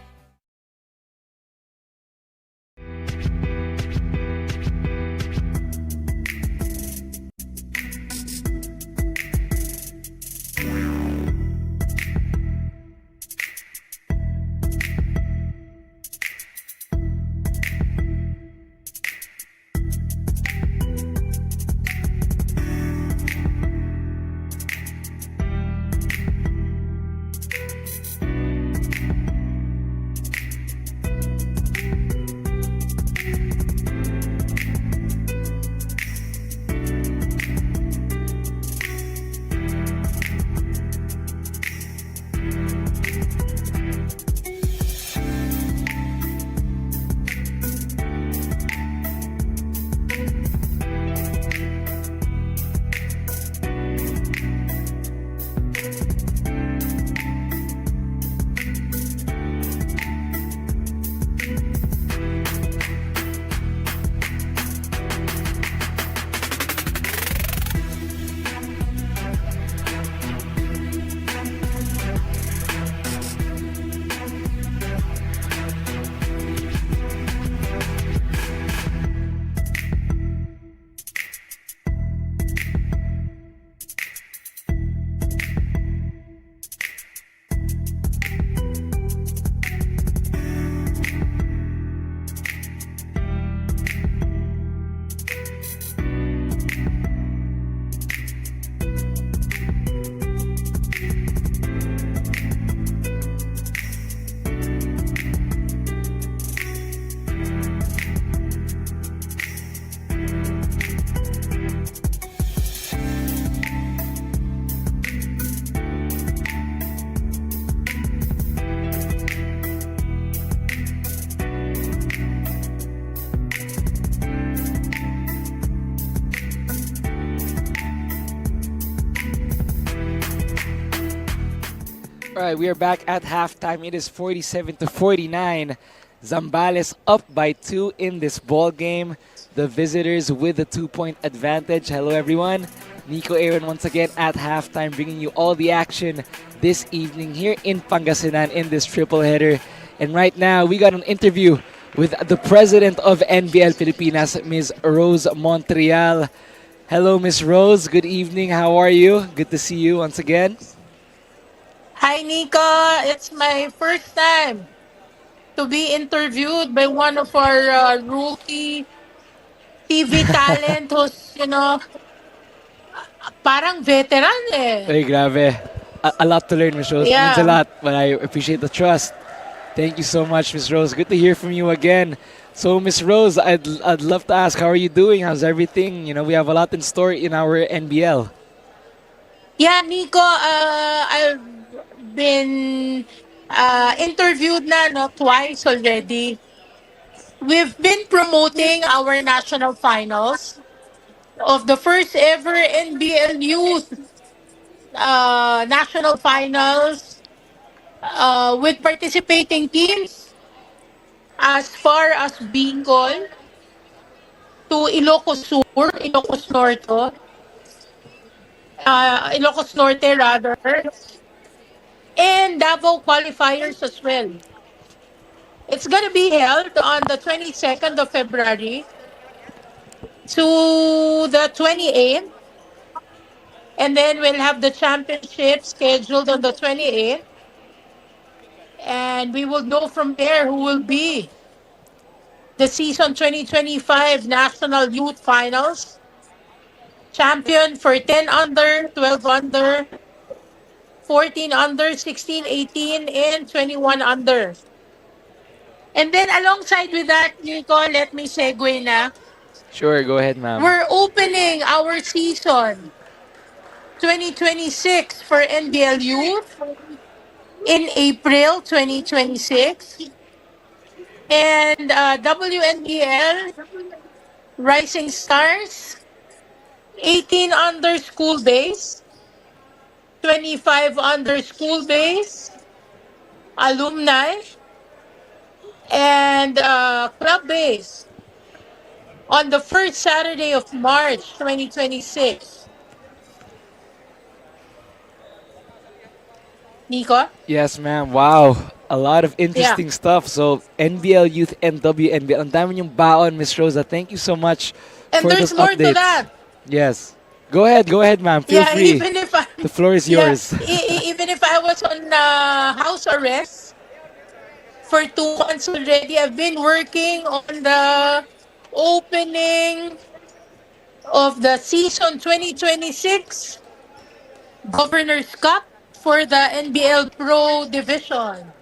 All right, we are back at halftime. It is 47 to 49. Zambales up by 2 in this ball game. The visitors with the 2-point advantage. Hello, everyone. Nico Aaron once again at halftime, bringing you all the action this evening here in Pangasinan in this triple header. And right now, we got an interview with the president of NBL Pilipinas, Ms. Rose Montreal. Hello, Ms. Rose. Good evening. How are you? Good to see you once again. Hi, Nico. It's my first time to be interviewed by one of our rookie TV talent who's, parang veteran eh. Hey, grabe. A lot to learn, Ms. Rose. Means a Yeah. lot, but I appreciate the trust. Thank you so much, Ms. Rose. Good to hear from you again. So, Ms. Rose, I'd love to ask, how are you doing? How's everything? We have a lot in store in our NBL. Yeah, Nico, I've been interviewed na no, twice already. We've been promoting our national finals of the first ever NBL Youth national finals with participating teams as far as Bicol to Ilocos Sur, Ilocos Norte, Ilocos Norte rather, and Davao qualifiers as well. It's gonna be held on the 22nd of February to the 28th, and then we'll have the championship scheduled on the 28th, and we will know from there who will be the season 2025 National Youth Finals champion for 10 under, 12 under, 14 under, 16, 18, and 21 under. And then alongside with that, Nico, let me segue na. Sure, go ahead, ma'am. We're opening our season 2026 for NBL Youth in April 2026. And WNBL Rising Stars, 18 under school base, 25 under school base, alumni, and club base on the first Saturday of March 2026. Nico? Yes, ma'am. Wow. A lot of Yeah. interesting stuff. So, NBL Youth and WNBL. Ang dami niyong baon, Miss Rosa. Thank you so much And for there's those more updates. to that. Yes. Go ahead, ma'am. Feel Yeah, free. even if I, The floor is yeah, yours. even if I was on house arrest for 2 months already, I've been working on the opening of the season 2026 Governor's Cup for the NBL Pro Division.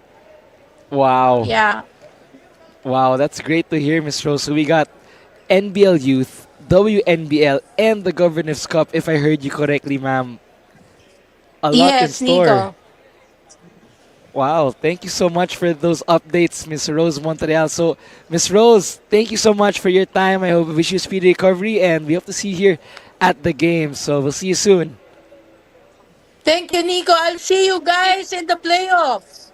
Wow. Yeah. Wow, that's great to hear, Miss Rose. So we got NBL Youth, WNBL, and the Governor's Cup, if I heard you correctly, ma'am. A lot in Yes, store. Nico. Wow, thank you so much for those updates, Miss Rose Montreal. So, Miss Rose, thank you so much for your time. I hope wish you a speedy recovery, and we hope to see you here at the game. So, we'll see you soon. Thank you, Nico. I'll see you guys in the playoffs.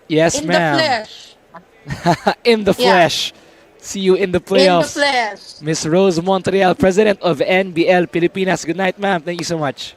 Yes, In the ma'am. flesh. In the Yeah. flesh. See you in the In the playoffs. flesh. Miss Rose Montreal, President of NBL Pilipinas. Good night, ma'am. Thank you so much.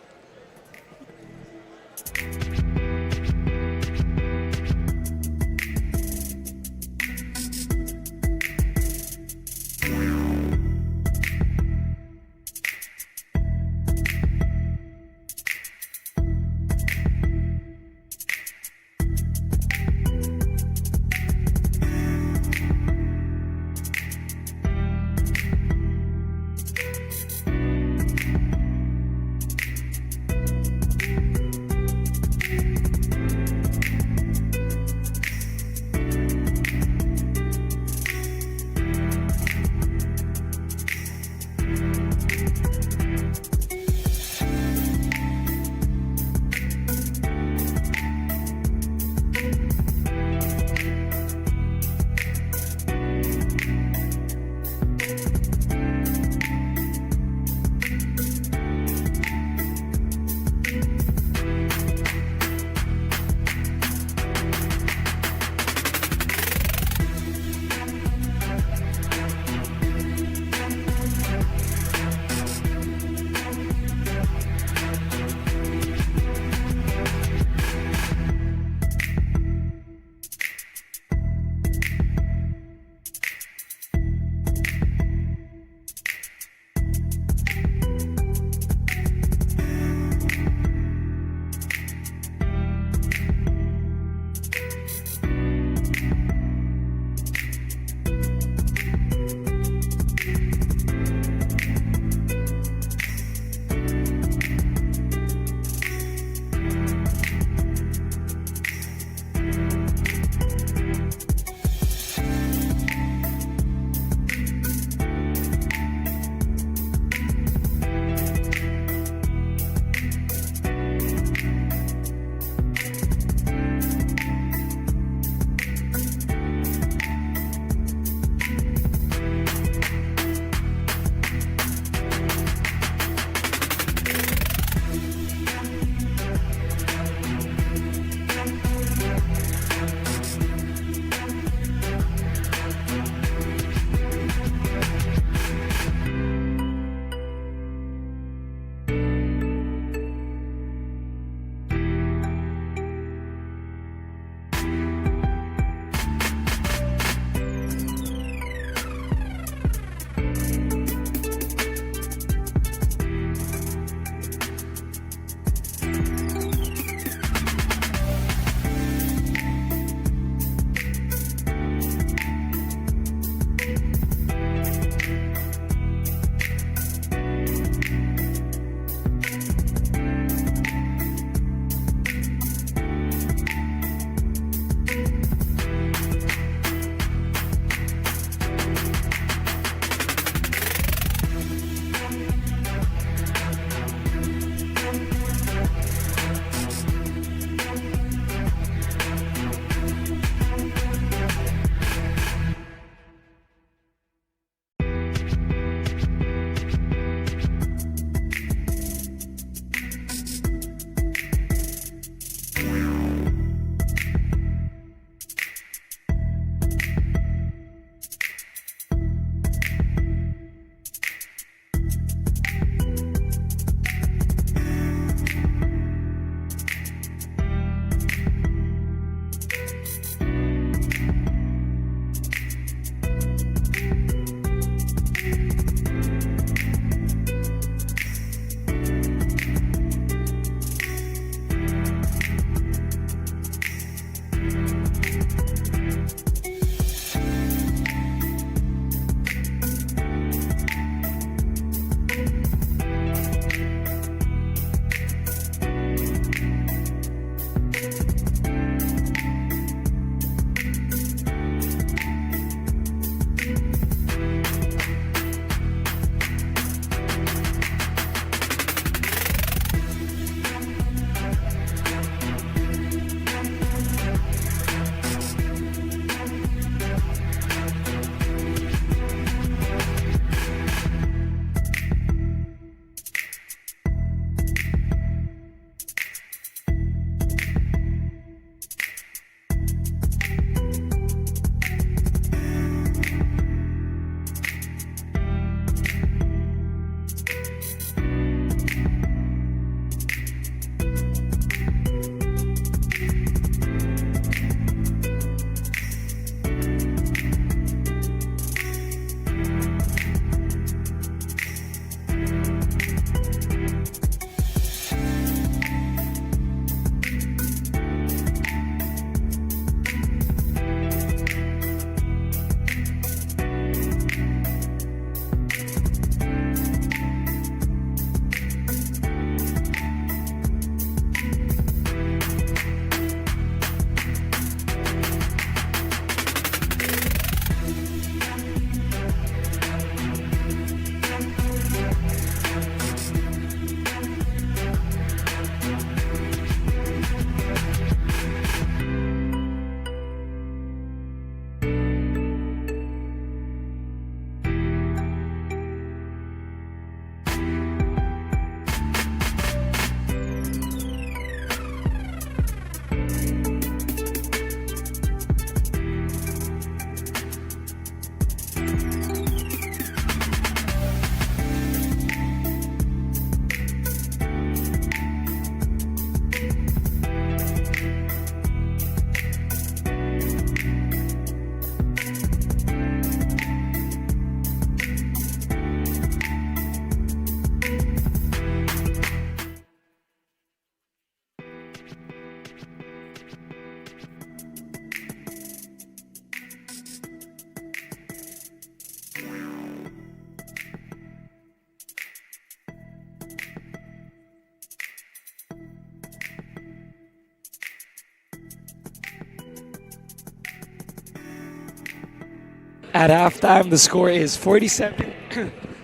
At halftime, the score is 47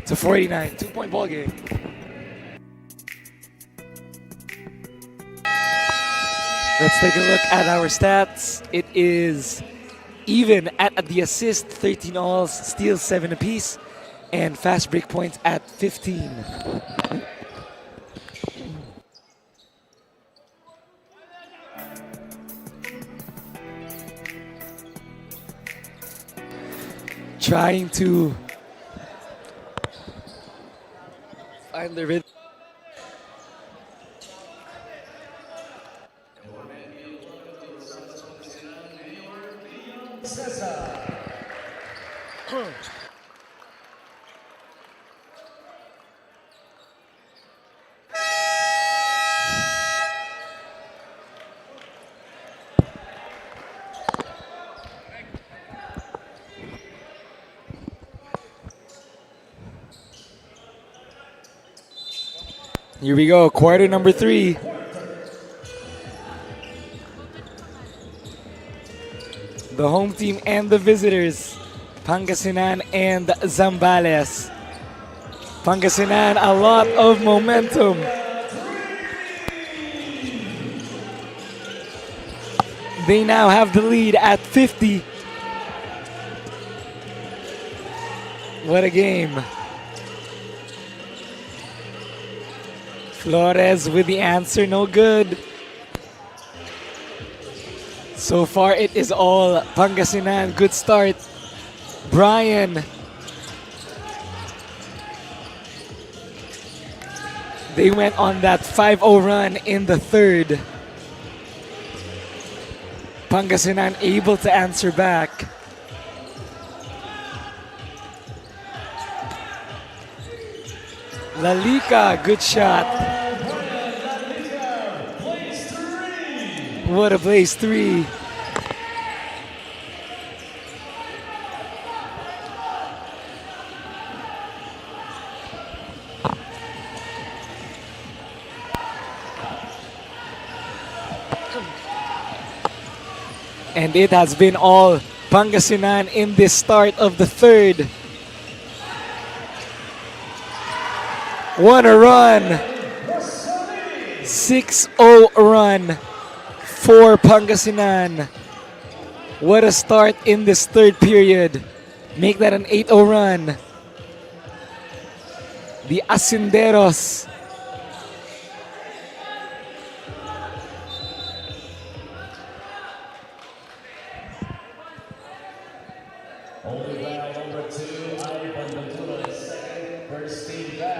to 49. 2-point ball game. Let's take a look at our stats. It is even at the assist, 13 alls, steals 7 apiece, and fast break points at 15. Trying to find the rhythm. Here we go, quarter number 3. The home team and the visitors, Pangasinan and Zambales. Pangasinan, a lot of momentum. They now have the lead at 50. What a game. Flores with the answer, no good. So far, it is all Pangasinan. Good start. Brian. They went on that 5-0 run in the third. Pangasinan able to answer back. Lalika, good shot. What a blaze 3. And it has been all Pangasinan in this start of the third. What a run. 6-0 run for Pangasinan. What a start in this third period. Make that an 8-0 run. The Asinderos.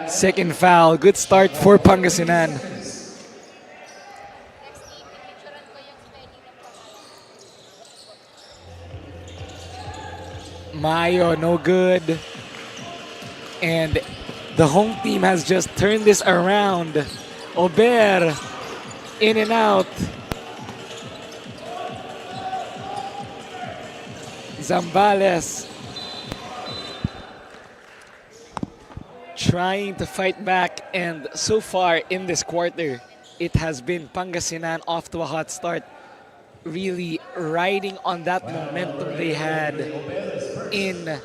Second foul. Good start for Pangasinan. Mayo, no good. And the home team has just turned this around. Ober, in and out. Zambales trying to fight back, and so far in this quarter, it has been Pangasinan off to a hot start, really riding on that momentum they had in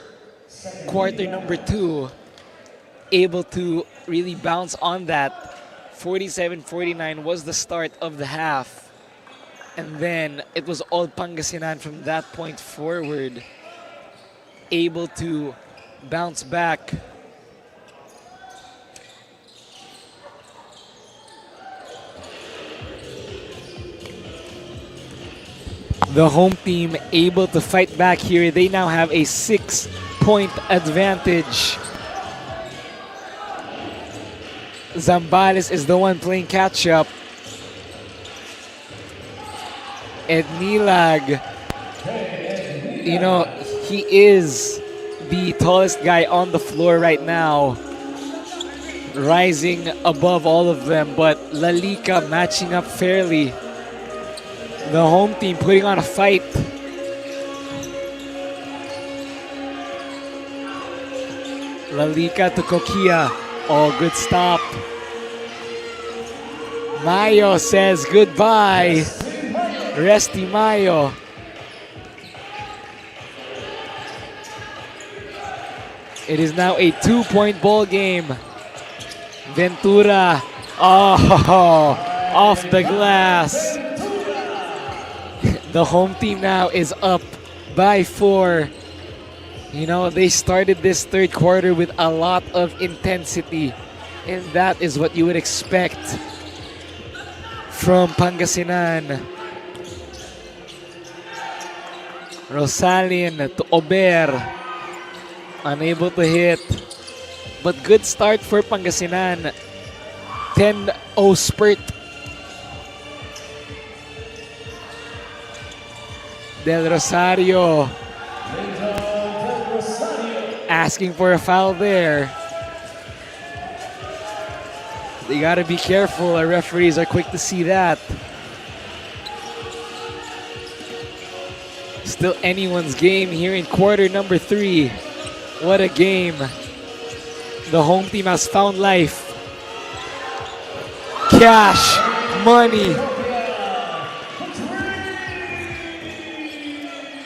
quarter number 2, able to really bounce on that. 47-49 was the start of the half, and then it was all Pangasinan from that point forward, able to bounce back. The home team able to fight back here. They now have a 6-point advantage. Zambales is the one playing catch up. And Nilag, you know, he is the tallest guy on the floor right now, rising above all of them, but Lalika matching up fairly. The home team putting on a fight. Lalika to Kokia. Oh, good stop. Mayo says goodbye. Resty Mayo. It is now a 2-point ball game. Ventura, oh, off the glass. The home team now is up by 4. You know, they started this third quarter with a lot of intensity, and that is what you would expect from Pangasinan. Rosales to Ober, unable to hit, but good start for Pangasinan. 10-0 spurt. Del Rosario asking for a foul there. They gotta be careful. Our referees are quick to see that. Still anyone's game here in quarter number 3. What a game. The home team has found life. Cash, money.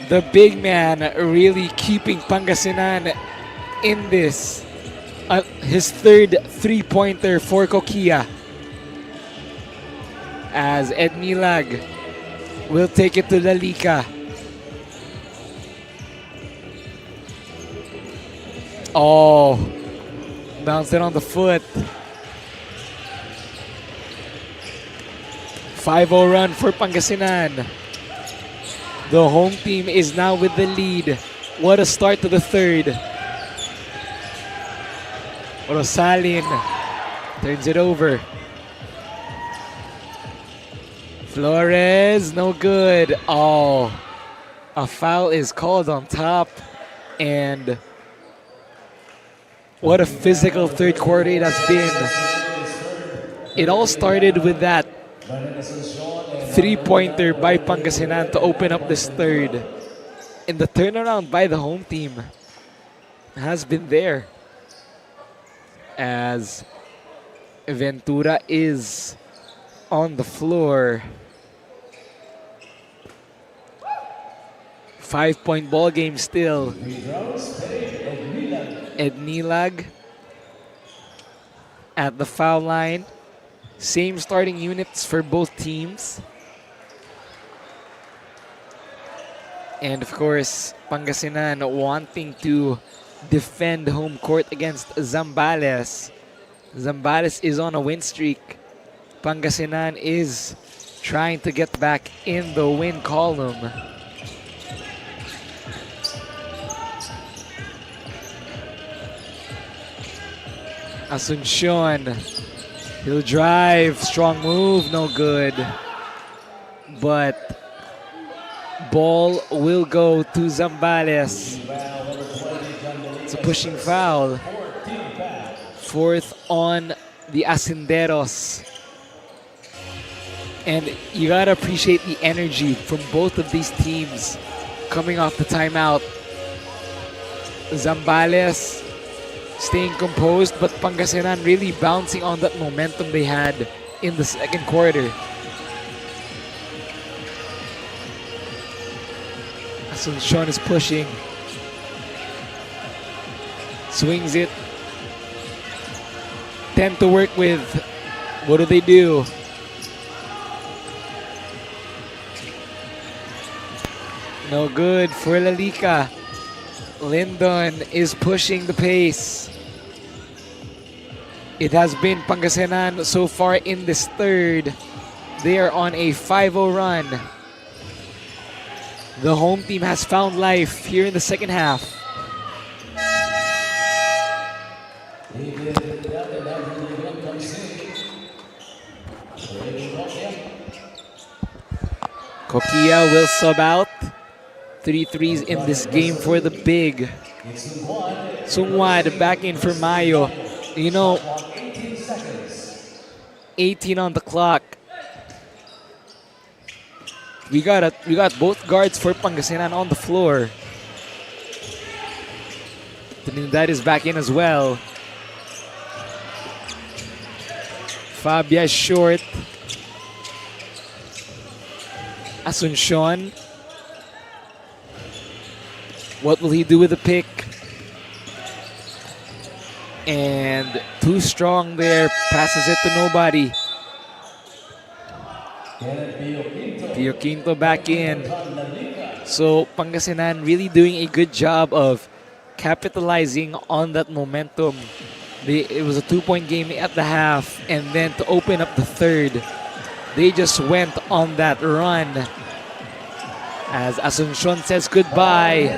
The big man really keeping Pangasinan in this. His third three-pointer for Kokia. As Ed Milag will take it to Lalika. Oh, bounced it on the foot. 5-0 run for Pangasinan. The home team is now with the lead. What a start to the third. Rosales turns it over. Flores, no good. Oh, a foul is called on top. And what a physical third quarter it has been. It all started with that three-pointer by Pangasinan to open up this third. And the turnaround by the home team has been there. As Ventura is on the floor. 5-point ball game still. Ed Nilag at the foul line. Same starting units for both teams. And of course, Pangasinan wanting to defend home court against Zambales. Zambales is on a win streak. Pangasinan is trying to get back in the win column. Asuncion, he'll drive, strong move, no good. But ball will go to Zambales. It's a pushing foul. 4th on the Asinderos. And you gotta appreciate the energy from both of these teams coming off the timeout. Zambales staying composed, but Pangasinan really bouncing on that momentum they had in the second quarter. Asuncion is pushing. Swings it. 10 to work with. What do they do? No good for Lalika. Lyndon is pushing the pace. It has been Pangasinan so far in this third. They are on a 5-0 run. The home team has found life here in the second half. Kokia will sub out. 3 threes in this game for the big. Sungwad back in for Mayo. You know, 18 on the clock. We got both guards for Pangasinan on the floor. That is back in as well. Fabia is short. Asuncion. What will he do with the pick? And too strong there. Passes it to nobody. Pio Quinto back in. So Pangasinan really doing a good job of capitalizing on that momentum. It was a 2-point game at the half, and then to open up the third, they just went on that run. As Asuncion says goodbye,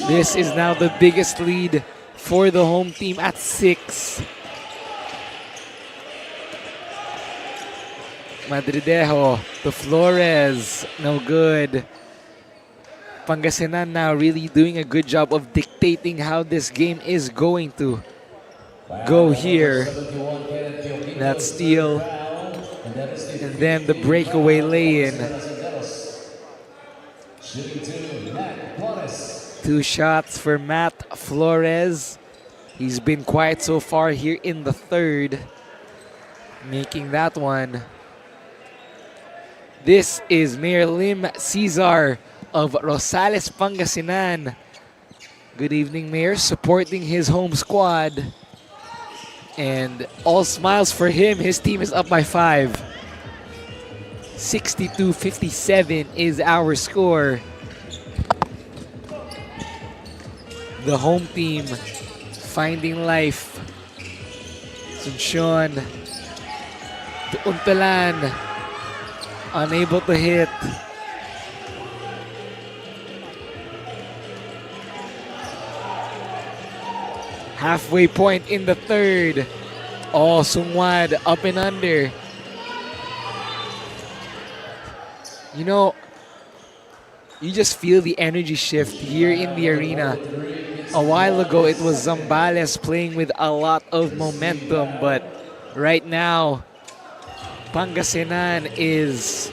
this is now the biggest lead for the home team at 6. Madridejo to Flores, no good. Pangasinan now really doing a good job of dictating how this game is going to go here. That steal, and then the breakaway lay-in. 2 shots for Matt Flores. He's been quiet so far here in the third, making that one. This is Mayor Lim Cesar of Rosales, Pangasinan. Good evening, Mayor, supporting his home squad. And all smiles for him. His team is up by 5. 62-57 is our score. The home team finding life. Asuncion to Untalan. Unable to hit. Halfway point in the third. Oh, Sungwad up and under. You know, you just feel the energy shift here in the arena. A while ago, it was Zambales playing with a lot of momentum, but right now, Pangasinan is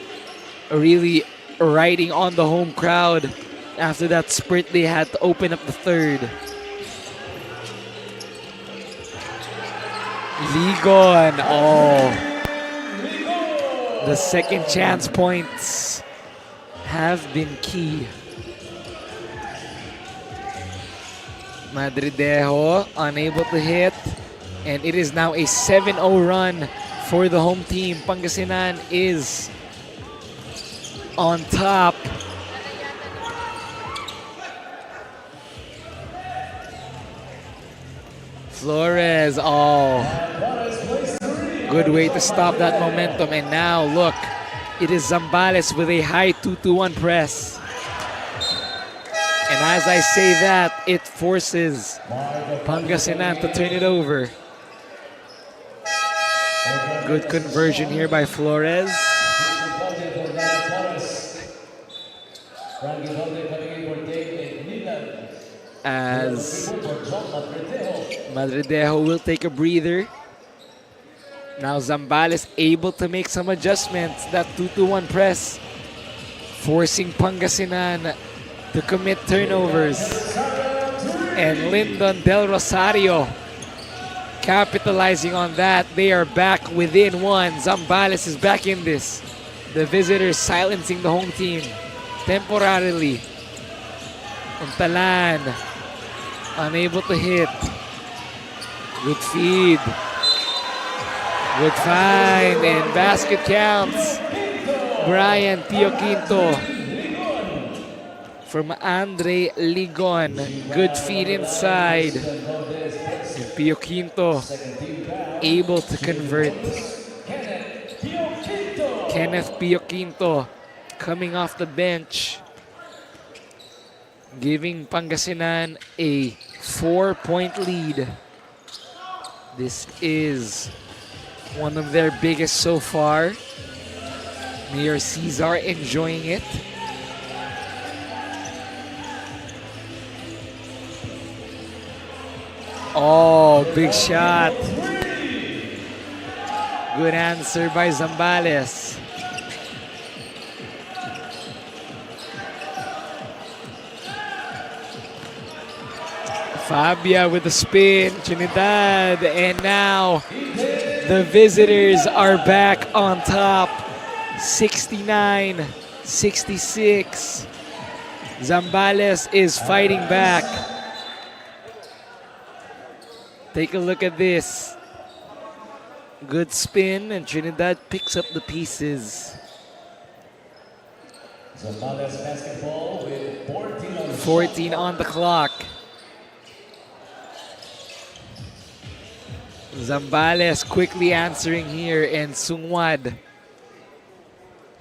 really riding on the home crowd after that sprint they had to open up the third. Ligon, oh. The second chance points have been key. Madridejo unable to hit, and it is now a 7-0 run for the home team. Pangasinan is on top. Flores, oh. Good way to stop that momentum. And now, look, it is Zambales with a high 2-1 press. And as I say that, it forces Pangasinan to turn it over. Good conversion here by Flores. As Madridejo will take a breather. Now Zambales able to make some adjustments. That 2-1 press forcing Pangasinan to commit turnovers. And Lyndon Del Rosario capitalizing on that. They are back within 1. Zambales is back in this. The visitors silencing the home team temporarily. Untalan unable to hit. Good feed. Good find, and basket counts. Brian Pio Quinto from Andre Ligon. Good feed inside. And Pio Quinto able to convert. Kenneth Pio Quinto coming off the bench, giving Pangasinan a 4-point lead. This is one of their biggest so far. Mayor Cesar enjoying it. Oh, big shot. Good answer by Zambales. Fabia with the spin, Trinidad, and now the visitors are back on top. 69-66. Zambales is fighting back. Take a look at this. Good spin, and Trinidad picks up the pieces. Zambales basketball with 14 on the 14 on the clock. Zambales quickly answering here, and Sungwad,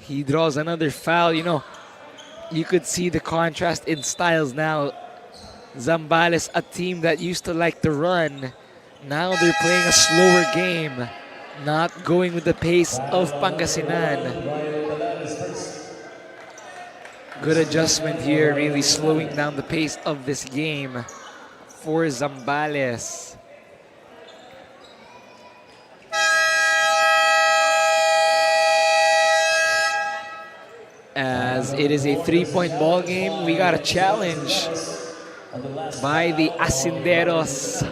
he draws another foul. You know, you could see the contrast in styles now. Zambales, a team that used to like to run, now they're playing a slower game, not going with the pace of Pangasinan. Good adjustment here, really slowing down the pace of this game for Zambales. As it is a 3-point ball game, we got a challenge by the Asinderos.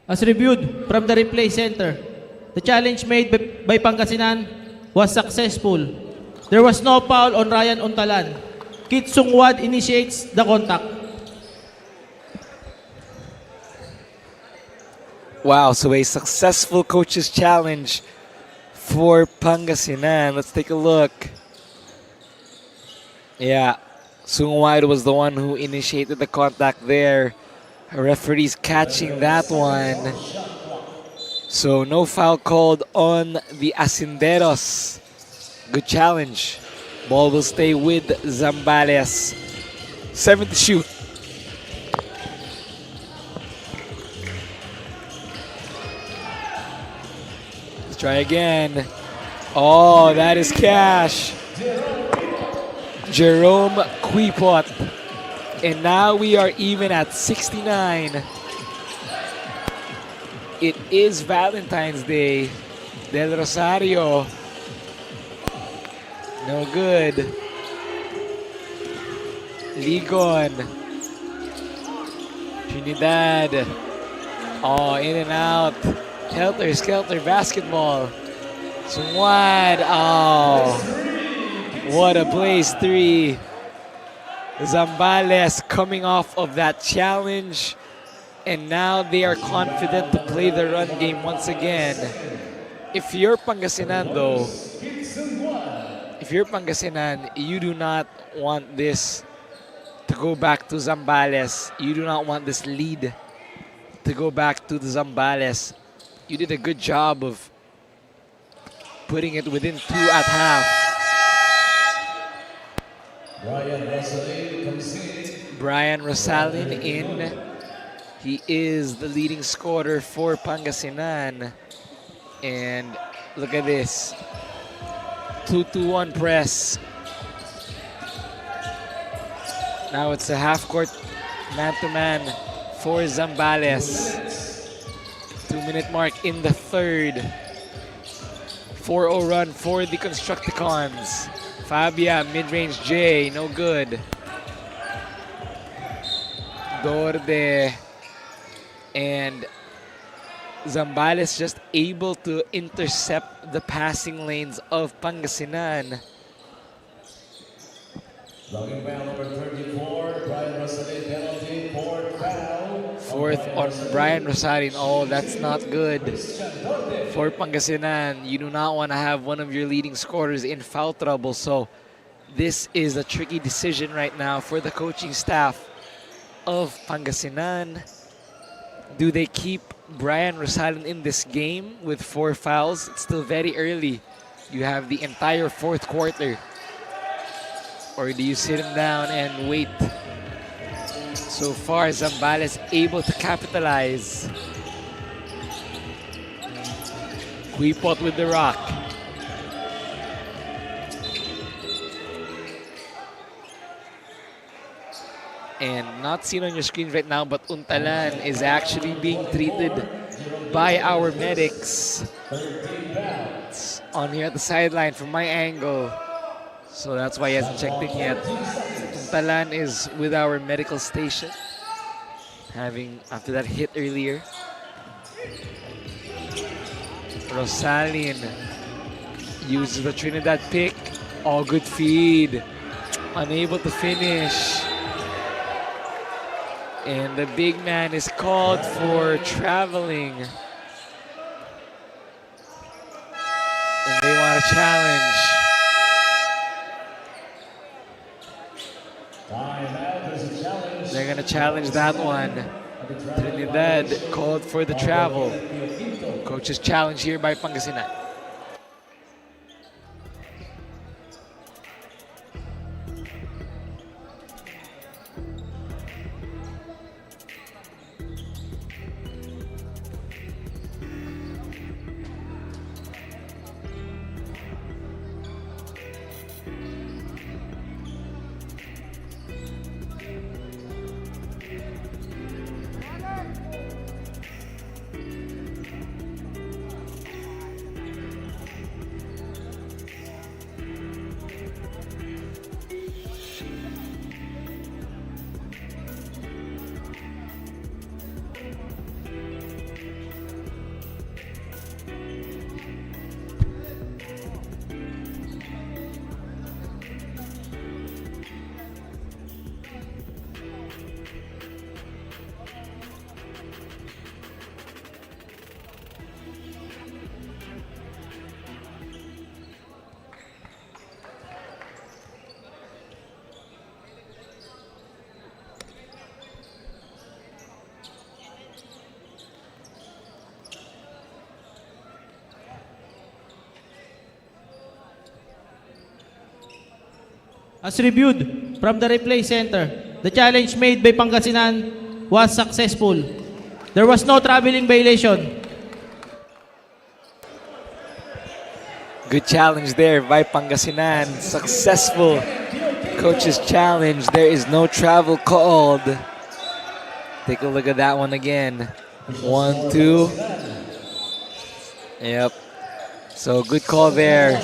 As reviewed from the replay center, the challenge made by Pangasinan was successful. There was no foul on Ryan Untalan. Kit Sungwad initiates the contact. Wow, so a successful coach's challenge for Pangasinan. Let's take a look. Yeah, Sungwad was the one who initiated the contact there. Referees catching that one. So no foul called on the Asinderos. Good challenge. Ball will stay with Zambales. 7 to shoot. Let's try again. Oh, that is cash. Jerome Quipot. And now we are even at 69. It is Valentine's Day. Del Rosario. No good. Ligon. Trinidad. Oh, in and out. Helter Skelter basketball. Sungwad. Oh. What a place. 3. Zambales coming off of that challenge, and now they are confident to play the run game once again. If you're Pangasinan though, you do not want this to go back to Zambales. You do not want this lead to go back to the Zambales. You did a good job of putting it within 2 at half. Ryan Rosales comes in Brian Rosalin in. He is the leading scorer for Pangasinan. And look at this. 2-1 press. Now it's a half-court man-to-man for Zambales. 2-minute mark in the third. 4-0 run for the Constructicons. Fabia, mid-range J, no good. Dorde and Zambales just able to intercept the passing lanes of Pangasinan. Logging foul number 34, Brian Rosalin, penalty, fourth foul. Fourth on Brian Rosalin. Oh, that's not good for Pangasinan. You do not want to have one of your leading scorers in foul trouble. So this is a tricky decision right now for the coaching staff of Pangasinan. Do they keep Brian Rosalin in this game with 4 fouls? It's still very early. You have the entire fourth quarter. Or do you sit him down and wait? So far, Zambales able to capitalize. Quipot with the rock. And not seen on your screen right now, but Untalan is actually being treated by our medics. It's on here at the sideline from my angle. So that's why he hasn't checked in yet. Untalan is with our medical station, after that hit earlier. Rosalin uses the Trinidad pick. All good feed. Unable to finish. And the big man is called for traveling. And they want a challenge. They're going to challenge that one. Trinidad called for the travel. Coach's challenge here by Pangasinan. As reviewed from the replay center, the challenge made by Pangasinan was successful. There was no traveling violation. Good challenge there by Pangasinan. Successful coach's challenge. There is no travel called. Take a look at that one again. 1, 2. Yep. So good call there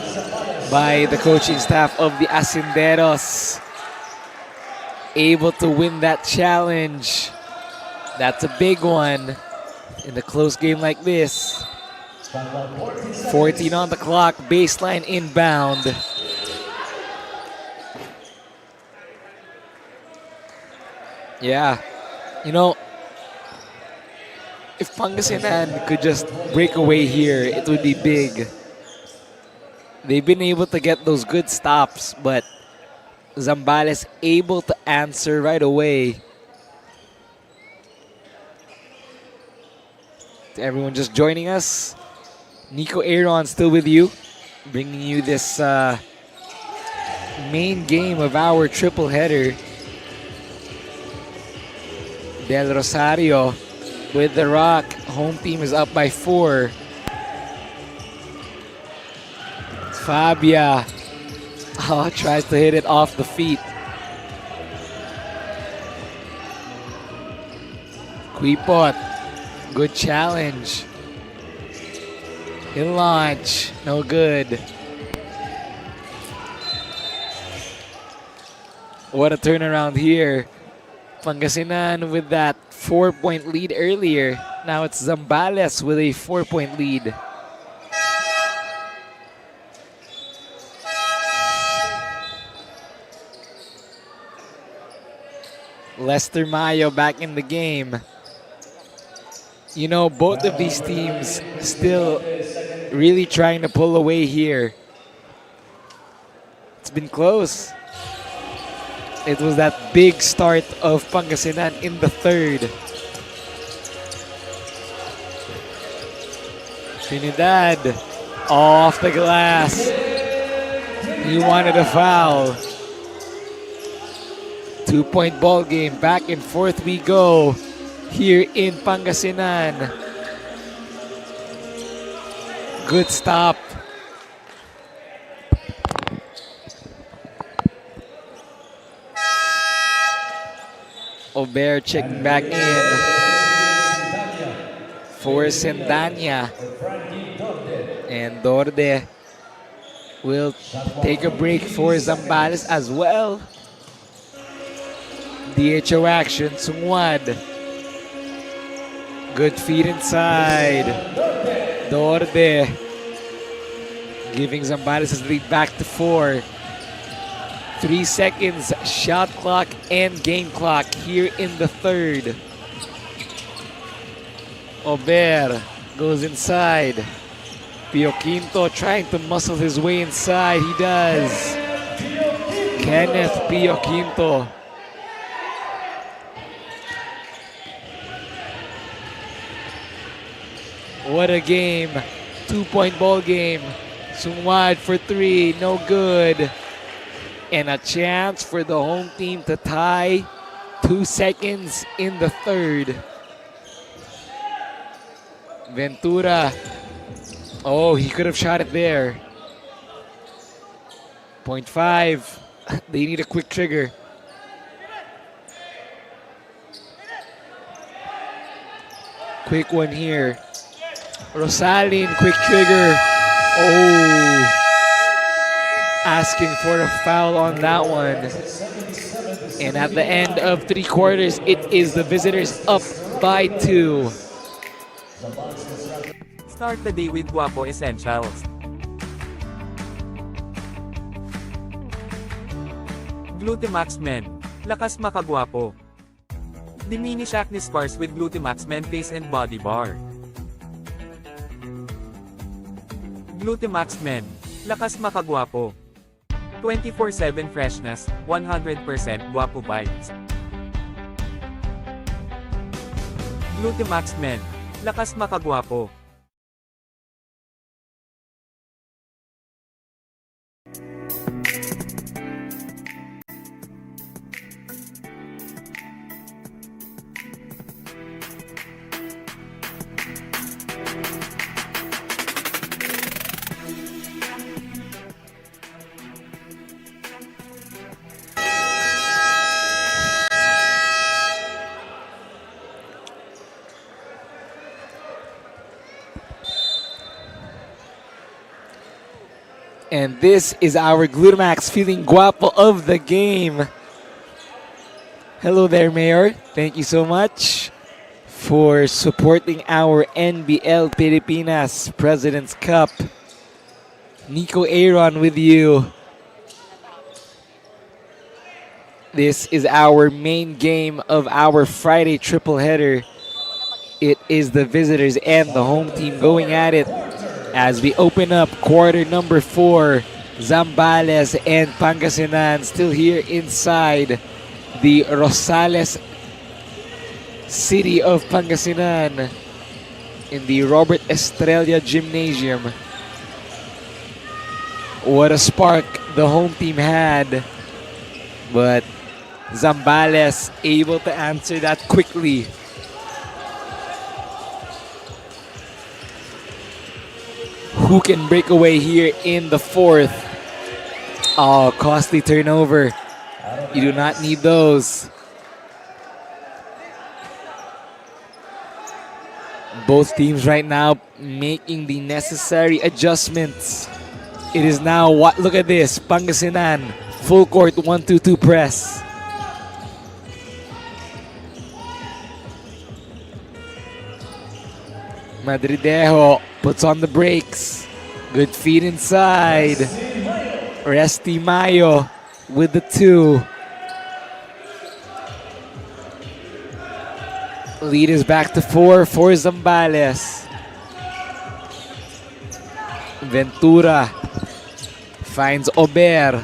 by the coaching staff of the Asinderos. Able to win that challenge. That's a big one in a close game like this. 14 on the clock, baseline inbound. Yeah, you know, if Pangasinan could just break away here, it would be big. They've been able to get those good stops, but Zambales able to answer right away. To everyone just joining us, Nico Aaron still with you, bringing you this main game of our triple header. Del Rosario with the rock. Home team is up by 4. Fabia. Oh, tries to hit it off the feet. Quipot. Good challenge. He'll launch. No good. What a turnaround here. Pangasinan with that 4-point lead earlier. Now it's Zambales with a 4-point lead. Lester Mayo back in the game. You know, both of these teams still really trying to pull away here. It's been close. It was that big start of Pangasinan in the 3rd. Trinidad off the glass. He wanted a foul. 2-point ball game. Back and forth we go here in Pangasinan. Good stop. Ober checking back in for Sendanya. And Dorde will take a break for Zambales as well. DHO action, Sungwad. Good feed inside. Dorde giving Zambales his lead back to 4. 3 seconds, shot clock and game clock here in the 3rd. Ober goes inside. Pio Quinto trying to muscle his way inside. He does. Kenneth Pio Quinto. What a game. 2-point ball game. Sungwad for 3, no good. And a chance for the home team to tie. 2 seconds in the 3rd. Ventura. Oh, he could have shot it there. 0.5. They need a quick trigger. Quick one here. Rosalin, quick trigger. Oh. Asking for a foul on that one. And at the end of 3 quarters, it is the visitors up by 2. Start the day with Guapo Essentials. Glutamax Men. Lakas makagwapo. Diminish acne scars with Glutamax Men Face and Body Bar. Glutamax Men. Lakas makagwapo. 24/7 freshness, 100% Guapo vibes. Glutamax Men. Lakas makagwapo. And this is our Glutamax feeling guapo of the game. Hello there, Mayor. Thank you so much for supporting our NBL Pilipinas President's Cup. Nico Aaron with you. This is our main game of our Friday triple header. It is the visitors and the home team going at it as we open up quarter number 4. Zambales and Pangasinan still here inside the Rosales city of Pangasinan in the Robert Estrella Gymnasium. What a spark the home team had, but Zambales able to answer that quickly. Who can break away here in the fourth? Oh, costly turnover. You do not need those. Both teams right now making the necessary adjustments. It is now what? Look at this, Pangasinan full court 1-2-2 press. Madridejo puts on the brakes. Good feed inside. Resty Mayo with the 2. Lead is back to 4 for Zambales. Ventura finds Ober.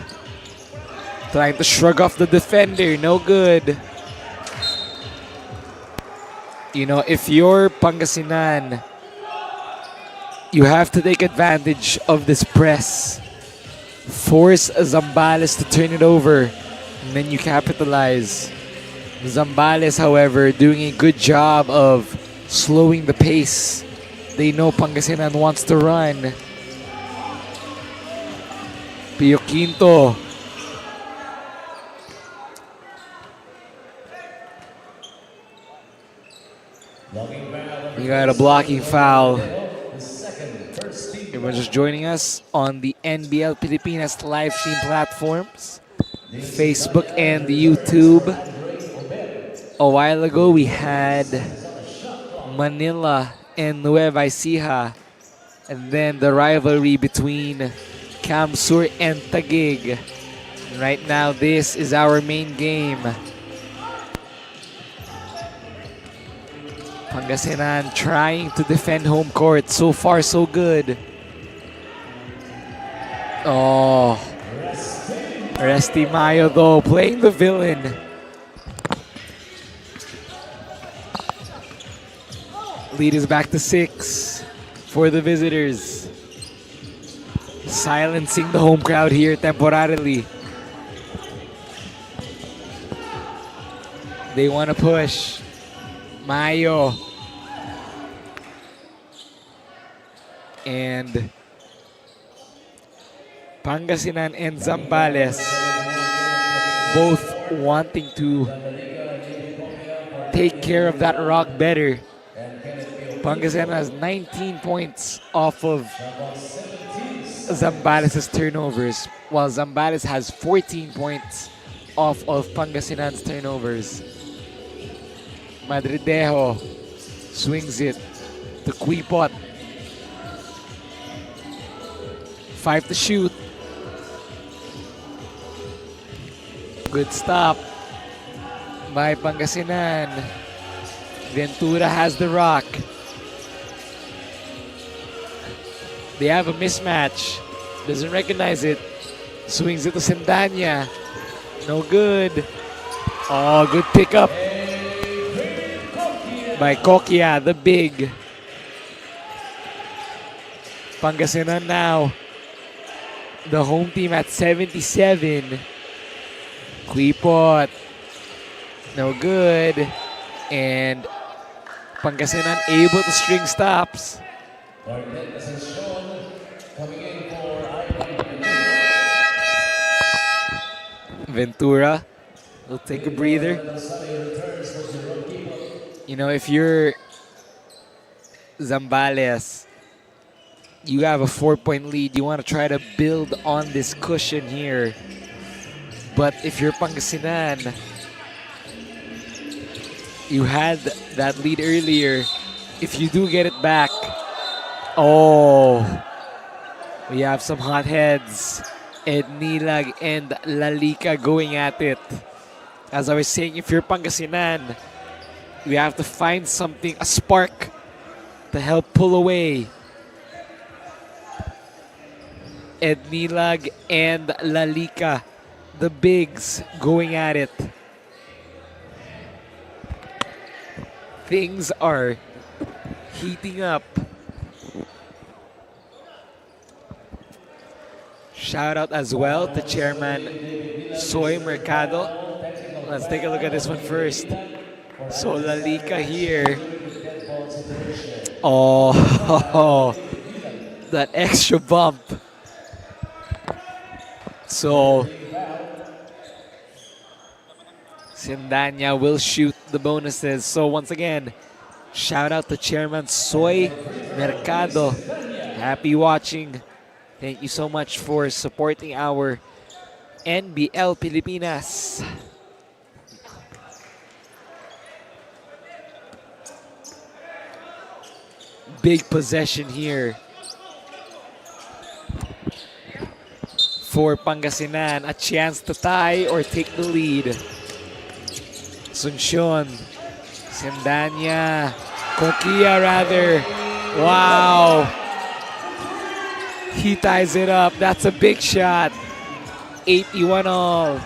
Trying to shrug off the defender. No good. You know, if you're Pangasinan, you have to take advantage of this press. Force Zambales to turn it over, and then you capitalize. Zambales, however, doing a good job of slowing the pace. They know Pangasinan wants to run. Pio Quinto. We got a blocking foul. Everyone just joining us on the NBL Pilipinas live stream platforms, Facebook and YouTube. A while ago, we had Manila and Nueva Ecija, and then the rivalry between Kamsur and Taguig. Right now, this is our main game. Pangasinan trying to defend home court. So far, so good. Oh, Resty Mayo though, playing the villain. Lead is back to 6 for the visitors. Silencing the home crowd here temporarily. They want to push. Mayo. And Pangasinan and Zambales both wanting to take care of that rock better. Pangasinan has 19 points off of Zambales' turnovers, while Zambales has 14 points off of Pangasinan's turnovers. Madridejo swings it to Quipot. 5 to shoot. Good stop by Pangasinan. Ventura has the rock. They have a mismatch. Doesn't recognize it. Swings it to Sendanya. No good. Oh, good pickup by Kokia, the big. Pangasinan now. The home team at 77. Quipot. No good. And Pangasinan able to string stops. Ventura will take a breather. You know, if you're Zambales, you have a 4-point lead. You want to try to build on this cushion here. But if you're Pangasinan, you had that lead earlier. If you do get it back, oh, we have some hot heads. Ed Nilag and Lalika going at it. As I was saying, if you're Pangasinan, we have to find something, a spark, to help pull away. Ed Nilag and Lalika, the bigs, going at it. Things are heating up. Shout out as well to Chairman Soy Mercado Let's take a look at this one first. So Lalika here. Oh, that extra bump. So Sindanya will shoot the bonuses. So once again, shout out to Chairman Soy Mercado. Happy watching. Thank you so much for supporting our NBL Pilipinas. Big possession here for Pangasinan. A chance to tie or take the lead. Asuncion, Sindanya, Kokia rather. Wow. He ties it up. That's a big shot. 81 all.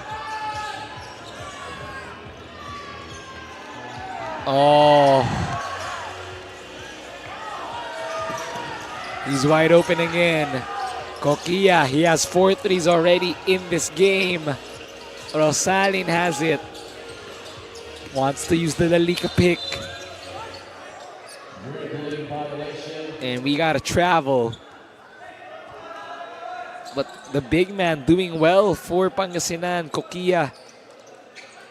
Oh. He's wide open again. Kokia, he has 4 threes already in this game. Rosales has it. Wants to use the Lalika pick. And we gotta travel. But the big man doing well for Pangasinan, Kokia.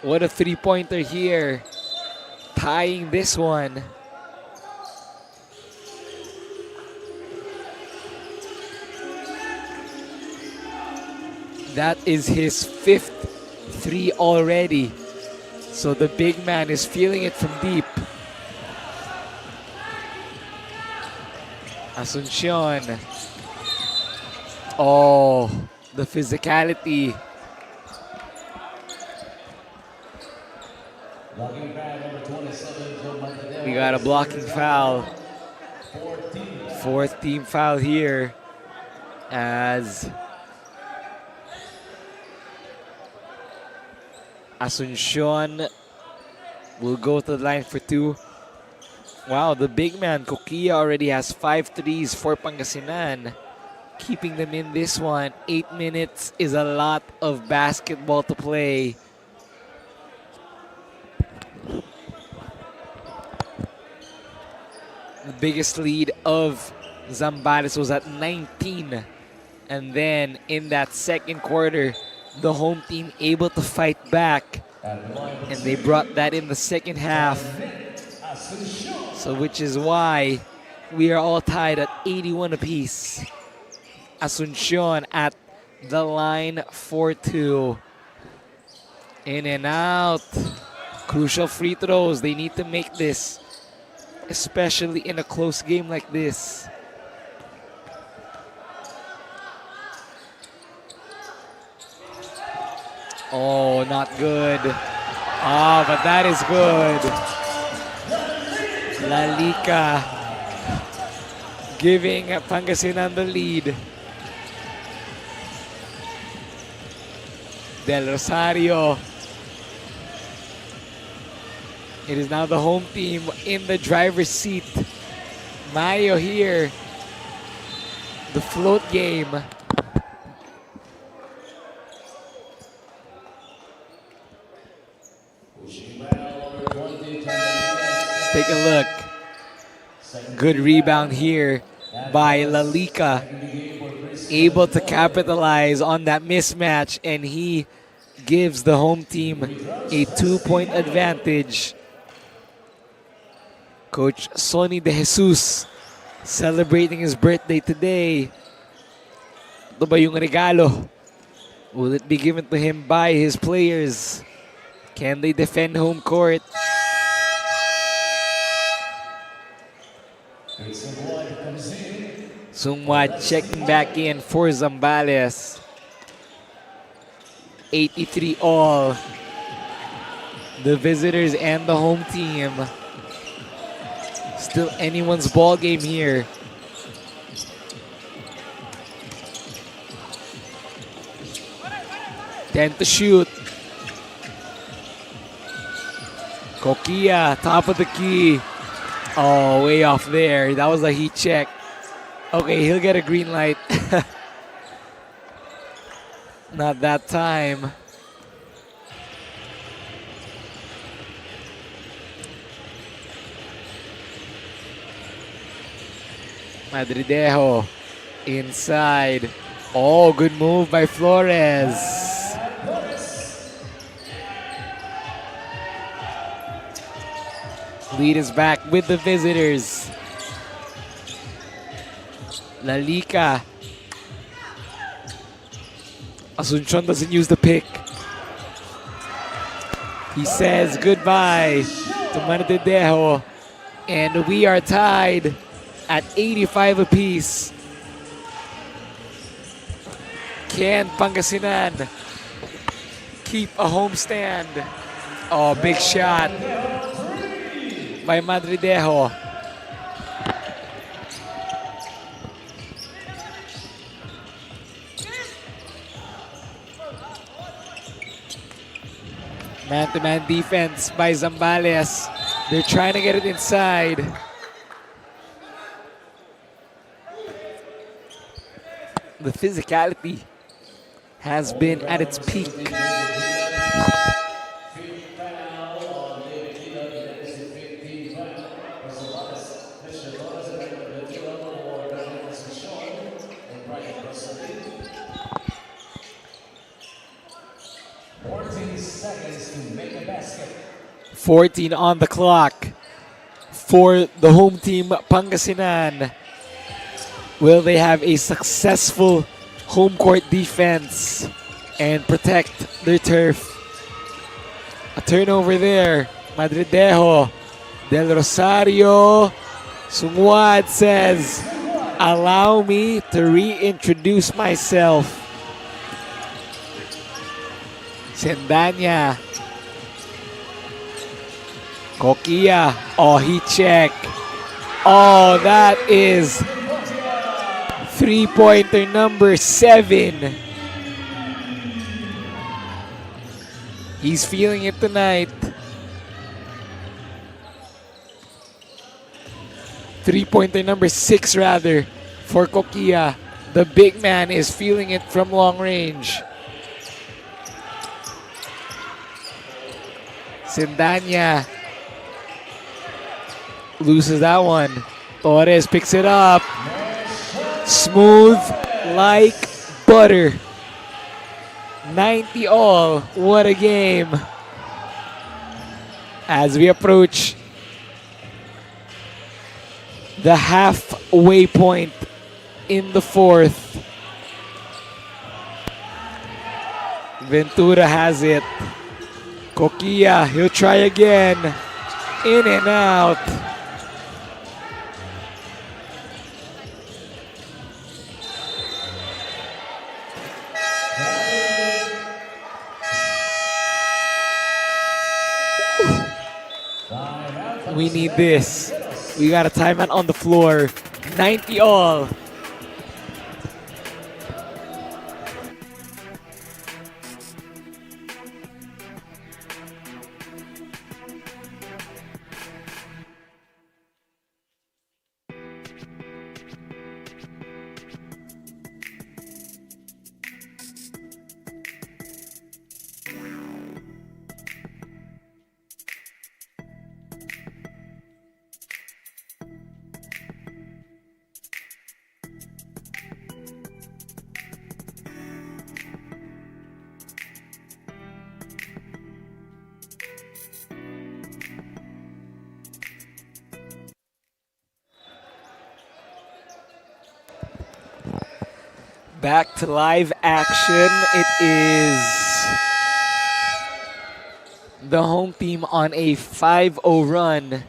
What a three-pointer here. Tying this one. That is his 5th three already. So the big man is feeling it from deep. Asuncion. Oh, the physicality. We got a blocking foul. 4th team foul here as Asuncion will go to the line for 2. Wow, the big man, Kokia, already has 5 threes for Pangasinan. Keeping them in this one. 8 minutes is a lot of basketball to play. The biggest lead of Zambales was at 19. And then in that second quarter, the home team able to fight back. And they brought that in the second half. So which is why we are all tied at 81 apiece. Asuncion at the line for 2. In and out. Crucial free throws. They need to make this, especially in a close game like this. Oh, not good. Ah, but that is good. Lalika giving Pangasinan the lead. Del Rosario. It is now the home team in the driver's seat. Mayo here. The float game. Let's take a look. Good rebound here by Lalika. Able to capitalize on that mismatch, and he gives the home team a 2-point advantage. Coach Sonny De Jesus celebrating his birthday today. Ito ba yung regalo? Will it be given to him by his players? Can they defend home court? Sungwad checking back in for Zambales. 83 all. The visitors and the home team. Still anyone's ball game here. Then to shoot. Kokia, top of the key. Oh, way off there. That was a heat check. Okay, he'll get a green light. Not that time. Madridejo inside. Oh, good move by Flores. Lead is back with the visitors. Lalica. Asuncion doesn't use the pick. He says goodbye to Madridejo. And we are tied at 85 apiece. Can Pangasinan keep a homestand? Oh, big shot by Madridejo. Man-to-man defense by Zambales. They're trying to get it inside. The physicality has been at its peak. Seconds to make a basket. 14 on the clock for the home team, Pangasinan. Will they have a successful home court defense and protect their turf? A turnover there. Madridejo. Del Rosario. Sungwad says, allow me to reintroduce myself. Sendanya. Kokia. Oh, he check. Oh, that is three-pointer number 7. He's feeling it tonight. Three-pointer number 6 rather for Kokia. The big man is feeling it from long range. Sendanya loses that one. Torres picks it up. Smooth like butter. 90 all. What a game. As we approach the halfway point in the 4th. Ventura has it. Kokia, he'll try again. In and out. We need this. We got a timeout on the floor. 90 all. Back to live action. It is the home team on a 5-0 run.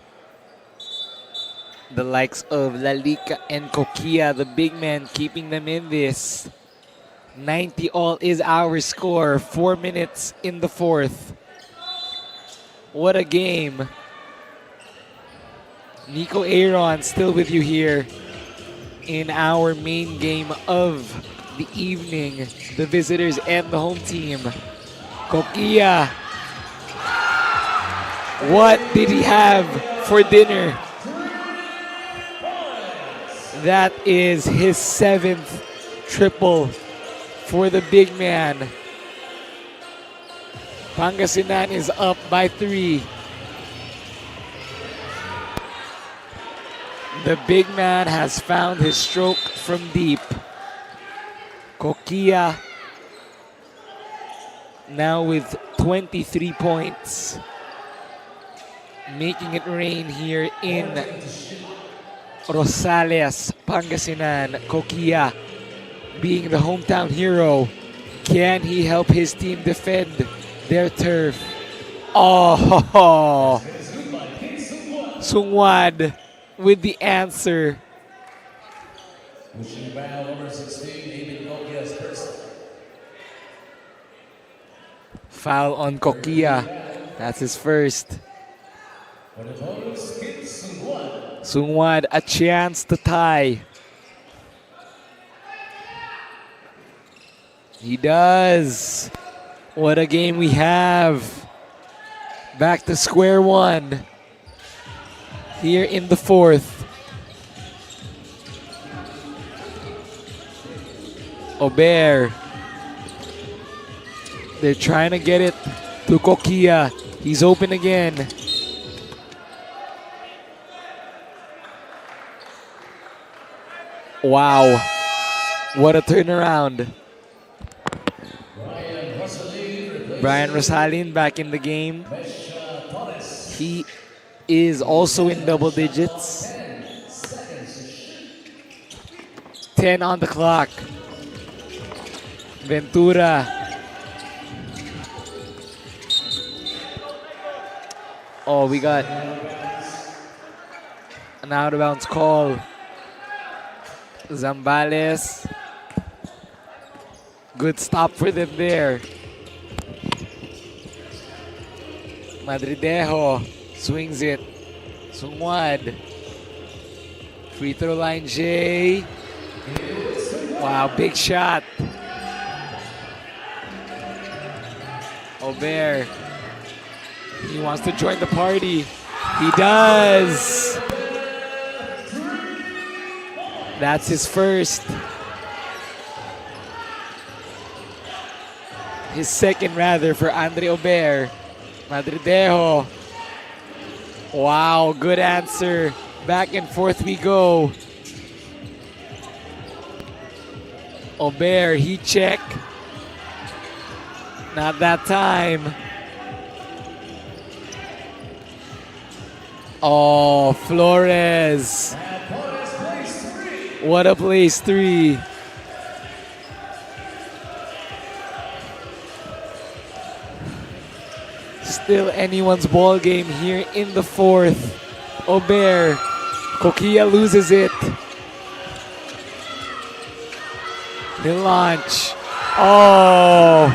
The likes of Lalica and Kokia, the big man, keeping them in this. 90 all is our score. 4 minutes in the 4th. What a game. Nico Aaron still with you here in our main game of the evening. The visitors and the home team. Kokia. What did he have for dinner? That is his 7th triple for the big man. Pangasinan is up by 3. The big man has found his stroke from deep. Kokia now with 23 points, making it rain here in Rosales, Pangasinan. Kokia being the hometown hero. Can he help his team defend their turf? Oh, Sungwad with the answer. Foul on Kokia. That's his first. Sungwad, a chance to tie. He does. What a game we have. Back to square one here in the fourth. Ober. They're trying to get it to Kokia. He's open again. Wow. What a turnaround. Brian Rosales back in the game. He is also in double digits. 10 on the clock. Ventura. Oh, we got an out of bounds call. Zambales. Good stop for them there. Madridejo swings it. Sungwad. Free throw line, Jay. Wow, big shot. Ober. He wants to join the party. He does. That's his first. His second, rather, for Andre Ober. Madridejo. Wow, good answer. Back and forth we go. Ober, heat check. Not that time. Oh, Flores. What a place three. Still anyone's ball game here in the fourth. Ober. Kokia loses it. They launch. Oh.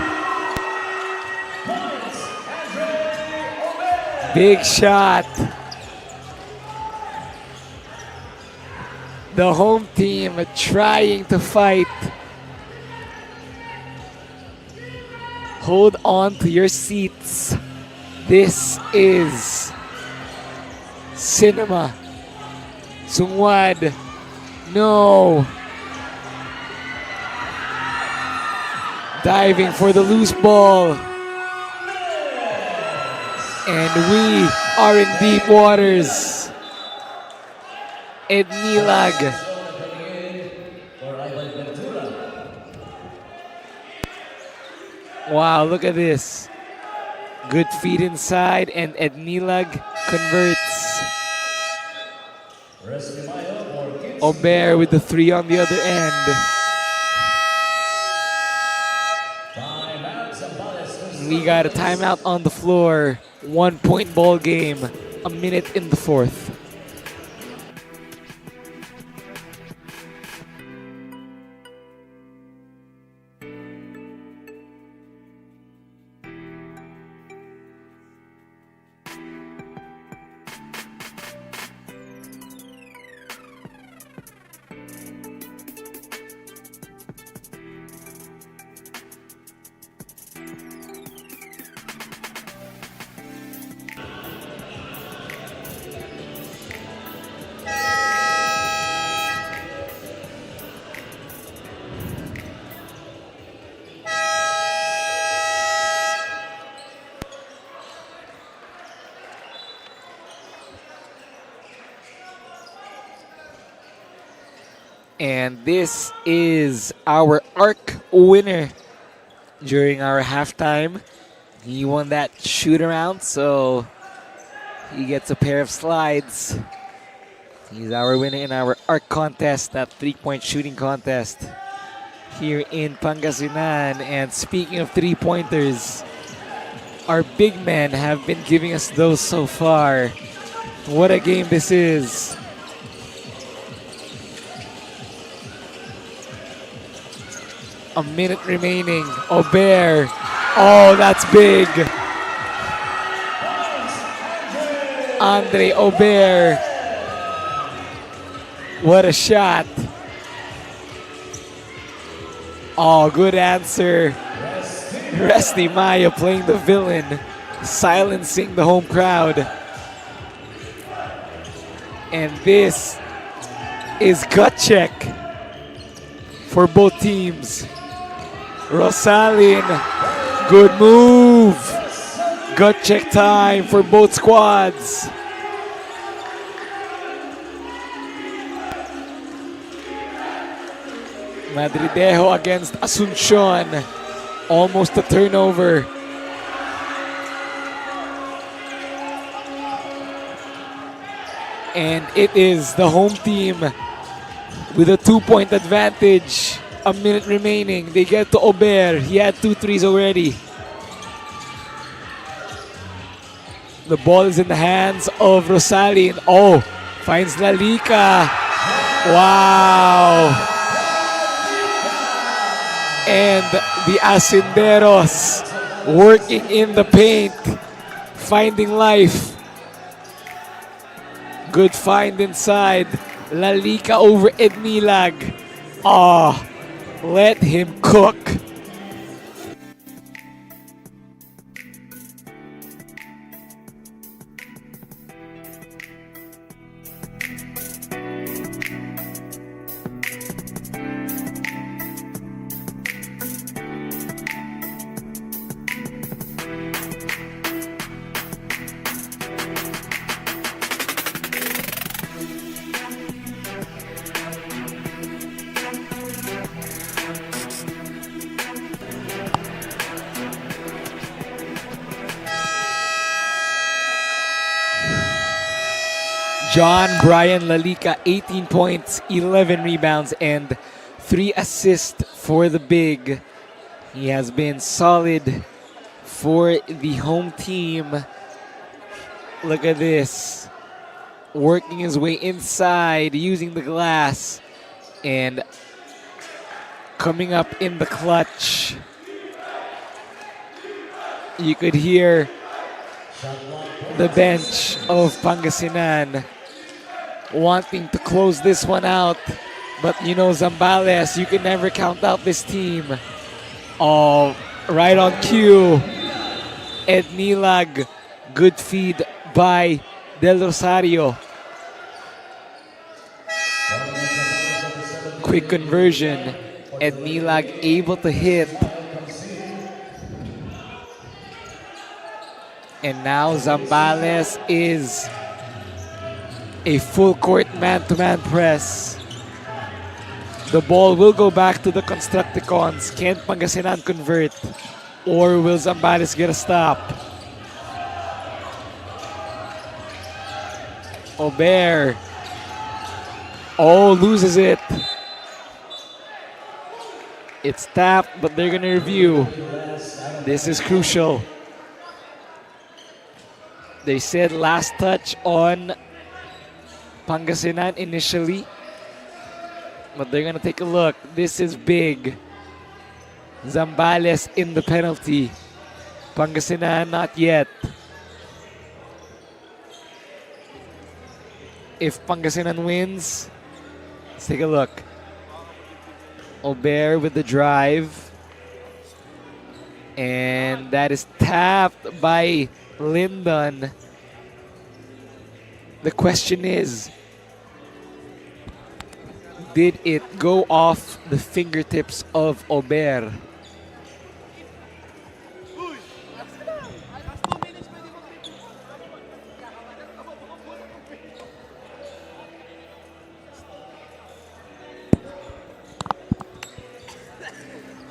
Big shot. The home team trying to fight. Hold on to your seats. This is cinema. Sungwad. No. Diving for the loose ball. And we are in deep waters. Ednilag. Wow, look at this. Good feed inside, and Ednilag converts. Ober with the three on the other end. We got a timeout on the floor. 1 point ball game. A minute in the fourth. And this is our arc winner during our halftime. He won that shoot around, so he gets a pair of slides. He's our winner in our arc contest, that 3-point shooting contest here in Pangasinan. And speaking of 3-pointers, our big men have been giving us those so far. What a game this is. A minute remaining. Ober. Oh, that's big. Andre Ober. What a shot. Oh, good answer. Resty Maya playing the villain, silencing the home crowd. And this is gut check for both teams. Rosales, good move. Gut check time for both squads. Madridejo against Asuncion. Almost a turnover. And it is the home team with a 2-point advantage. A minute remaining. They get to Ober. He had 2 threes already. The ball is in the hands of Rosales. Oh, finds Lalika. Wow. And the Asinderos working in the paint, finding life. Good find inside. Lalika over Ednilag. Ah, let him cook. John Brian Lalika, 18 points, 11 rebounds, and 3 assists for the big. He has been solid for the home team. Look at this. Working his way inside, using the glass, and coming up in the clutch. You could hear the bench of Pangasinan wanting to close this one out. But you know, Zambales, you can never count out this team. Oh, right on cue. Ednilag, good feed by Del Rosario. Quick conversion. Ednilag able to hit. And now Zambales is a full court man-to-man press. The ball will go back to the Constructicons. Can Pangasinan convert? Or will Zambales get a stop? Ober. Oh, loses it. It's tapped, but they're going to review. This is crucial. They said last touch on Pangasinan initially, but they're gonna take a look. This is big. Zambales in the penalty. Pangasinan not yet. If Pangasinan wins, let's take a look. Ober with the drive. And that is tapped by Lyndon. The question is, did it go off the fingertips of Ober?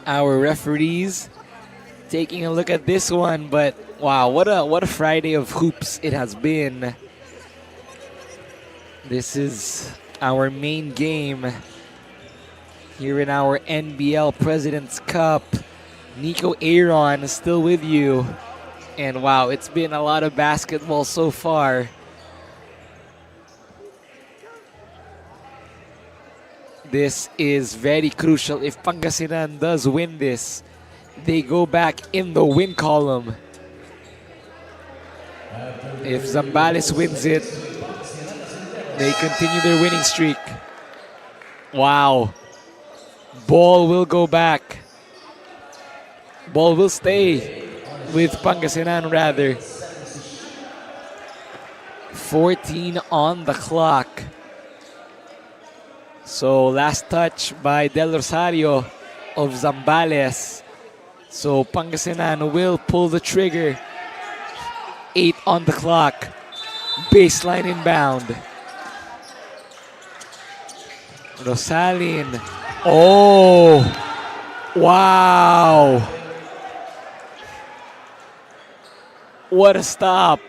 our referees taking a look at this one, but wow, what a Friday of hoops it has been. This is our main game here in our NBL President's Cup. Nico Aaron is still with you. And wow, it's been a lot of basketball so far. This is very crucial. If Pangasinan does win this, they go back in the win column. If Zambales wins it, they continue their winning streak. Wow. Ball will go back. Ball will stay with Pangasinan rather. 14 on the clock. So last touch by Del Rosario of Zambales. So Pangasinan will pull the trigger. 8 on the clock. Baseline inbound. Rosales. Oh! Wow! What a stop.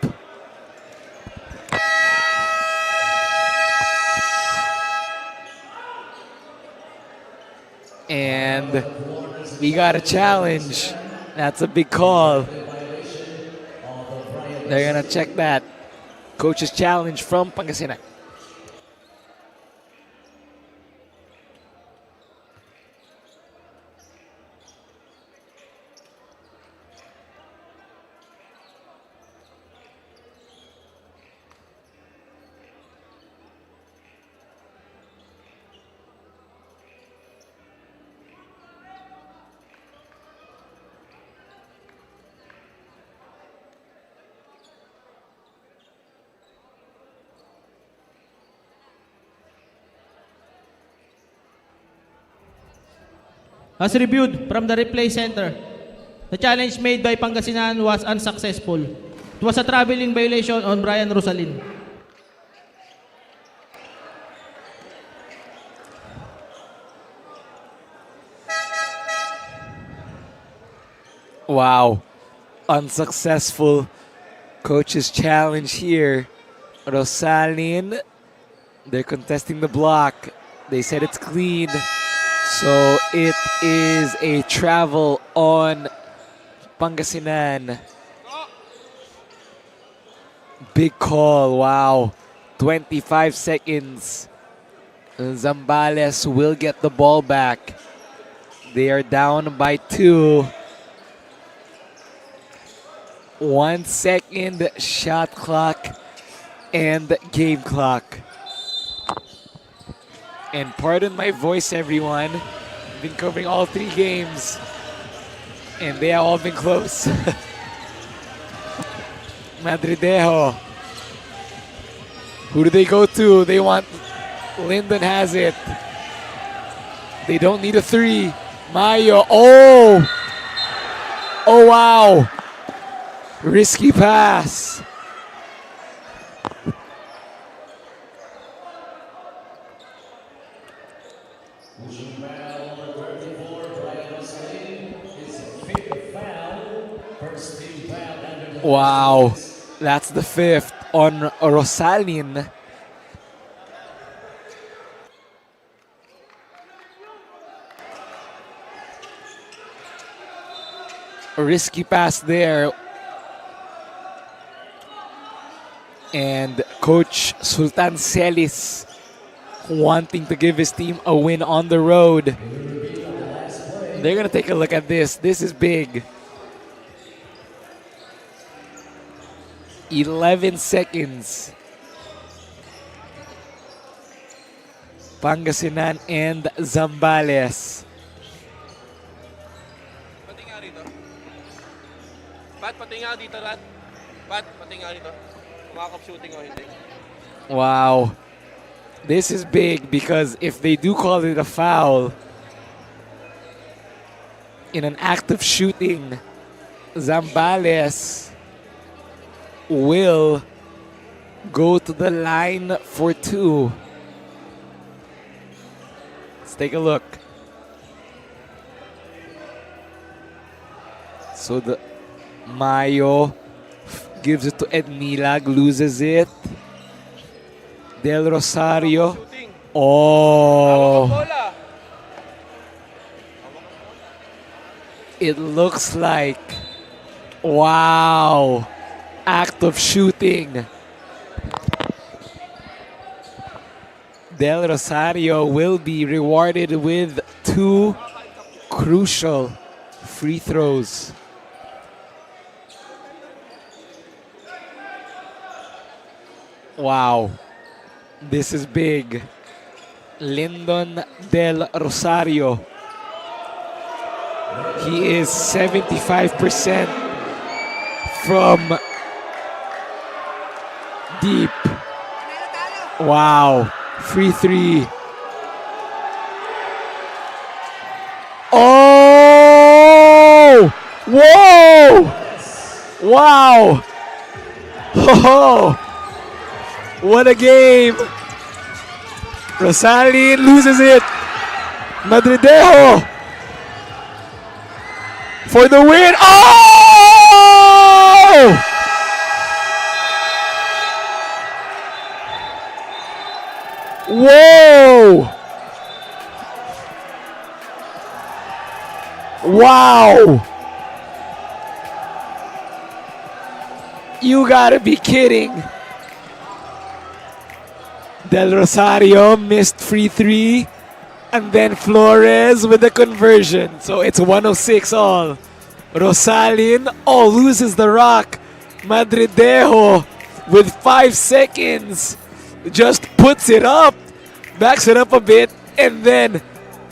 And we got a challenge. That's a big call. They're gonna check that. Coach's challenge from Pangasinan. As reviewed from the replay center, the challenge made by Pangasinan was unsuccessful. It was a traveling violation on Brian Rosalin. Wow. Unsuccessful coach's challenge here. Rosalin, they're contesting the block. They said it's clean. So it is a travel on Pangasinan. Big call, wow. 25 seconds. Zambales will get the ball back. They are down by 2. 1 second shot clock and game clock. And pardon my voice, everyone. I've been covering all 3 games. And they have all been close. Madridejo. Who do they go to? They want... Lyndon has it. They don't need a 3. Mayo. Oh! Oh, wow. Risky pass. Wow, that's the 5th on Rosalin. A risky pass there. And Coach Sultan Celis wanting to give his team a win on the road. They're going to take a look at this. This is big. 11 seconds. Pangasinan and Zambales. Pati nga rito. Pat, pati nga dito, Rat. Pat, pati nga rito. Makakap shooting o hindi. Wow. This is big because if they do call it a foul, in an act of shooting, Zambales will go to the line for 2. Let's take a look. So the Mayo gives it to Ednilag, loses it. Del Rosario. Shooting. Hawak ang Oh, bola. it looks like, wow, act of shooting. Del Rosario will be rewarded with 2 crucial free throws. Wow, this is big. Lyndon Del Rosario. He is 75% from deep. Wow, free three. Oh! Whoa! Wow! Oh! What a game! Rosalin loses it. Madridejo for the win. Oh! Whoa! Wow! You gotta be kidding. Del Rosario missed free three, and then Flores with the conversion. So it's 106 all. Rosalin, loses the rock. Madridejo with 5 seconds just puts it up, backs it up a bit, and then,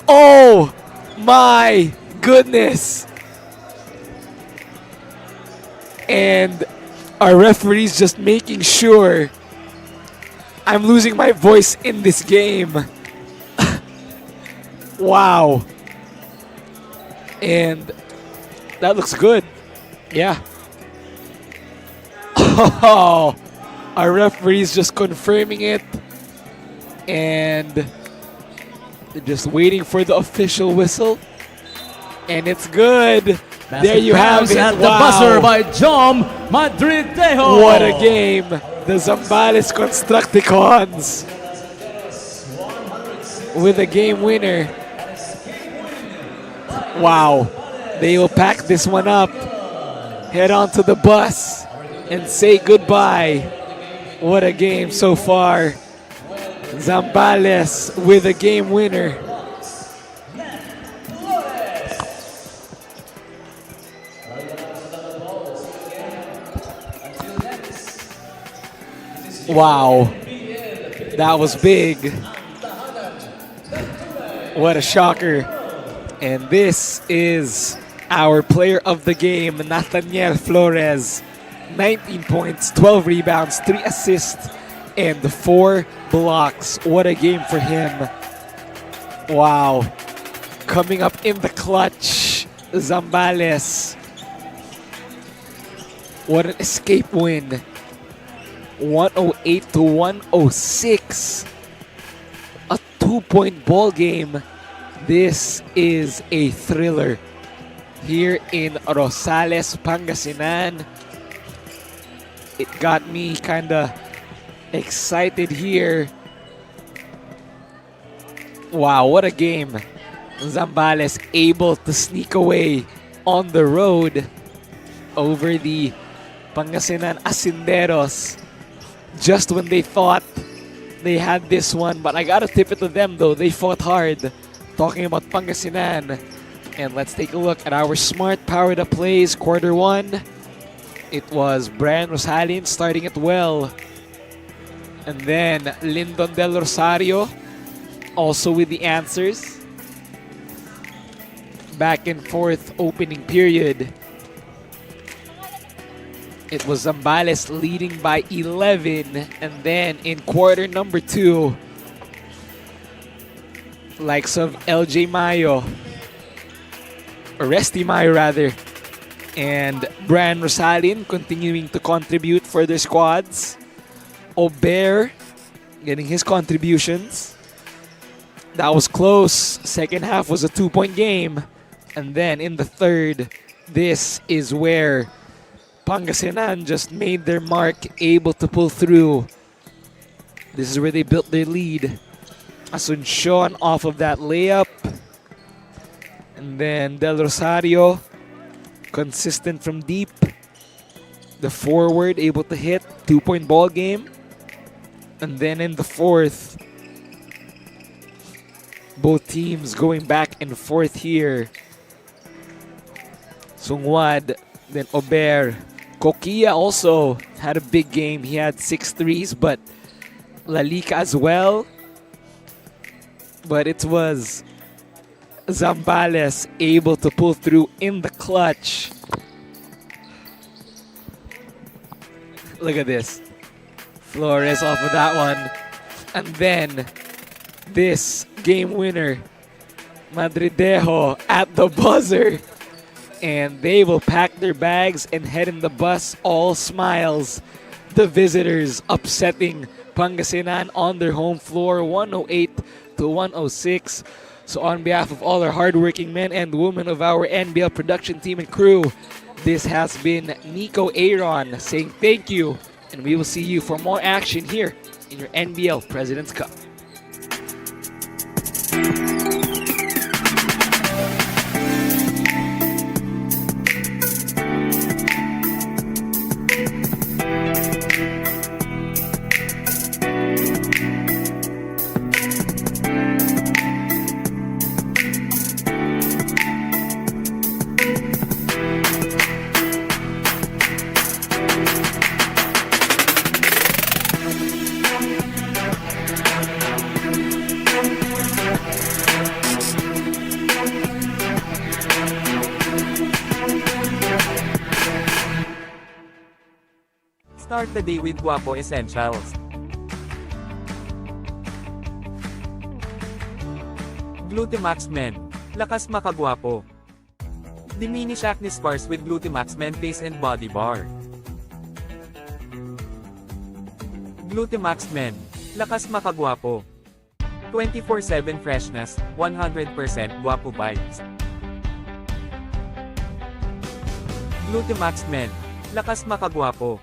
oh my goodness. And our referee's just making sure I'm losing my voice in this game. Wow. And that looks good. Yeah. Oh, our referee's just confirming it. And just waiting for the official whistle. And it's good. There you have it. At the Wow. buzzer by Jom Madridejo. What a game. The Zambales Constructicons with a game winner. Wow. They will pack this one up, head on to the bus, and say goodbye. What a game so far. Zambales with a game winner. Wow, that was big. What a shocker. And this is our player of the game, Nathaniel Flores. 19 points, 12 rebounds, 3 assists, and 4 blocks. What a game for him. Wow. Coming up in the clutch, Zambales. What an escape win. 108 to 106. A 2-point ball game. This is a thriller here in Rosales, Pangasinan. It got me kind of excited here. Wow, what a game. Zambales able to sneak away on the road over the Pangasinan Asinderos just when they thought they had this one. But I gotta tip it to them though. They fought hard. Talking about Pangasinan. And let's take a look at our smart powered up plays. Quarter 1. It was Brian Rosalin starting it well. And then Lyndon Del Rosario also with the answers. Back and forth opening period. It was Zambales leading by 11. And then in quarter number 2, likes of LJ Mayo, or Resty Mayo rather, and Brian Rosalin continuing to contribute for their squads. Ober getting his contributions. That was close. Second half was a 2-point game. And then in the third, this is where Pangasinan just made their mark, able to pull through. This is where they built their lead. Asuncion off of that layup. And then Del Rosario, consistent from deep. The forward able to hit, 2-point ball game. And then in the fourth, both teams going back and forth here. Sungwad, then Ober. Kokia also had a big game. He had 6 threes, but Lalika as well. But it was Zambales able to pull through in the clutch. Look at this. Flores off of that one. And then this game winner, Madridejo at the buzzer. And they will pack their bags and head in the bus, all smiles. The visitors upsetting Pangasinan on their home floor, 108-106. So on behalf of all our hardworking men and women of our NBL production team and crew, this has been Nico Aaron saying thank you, and we will see you for more action here in your NBL President's Cup. Start the day with Guapo Essentials. Glutamax Men. Lakas makagwapo. Diminish acne scars with Glutamax Men Face and Body Bar. Glutamax Men. Lakas makagwapo. 24/7 freshness, 100% guapo vibes. Glutamax Men. Lakas makagwapo.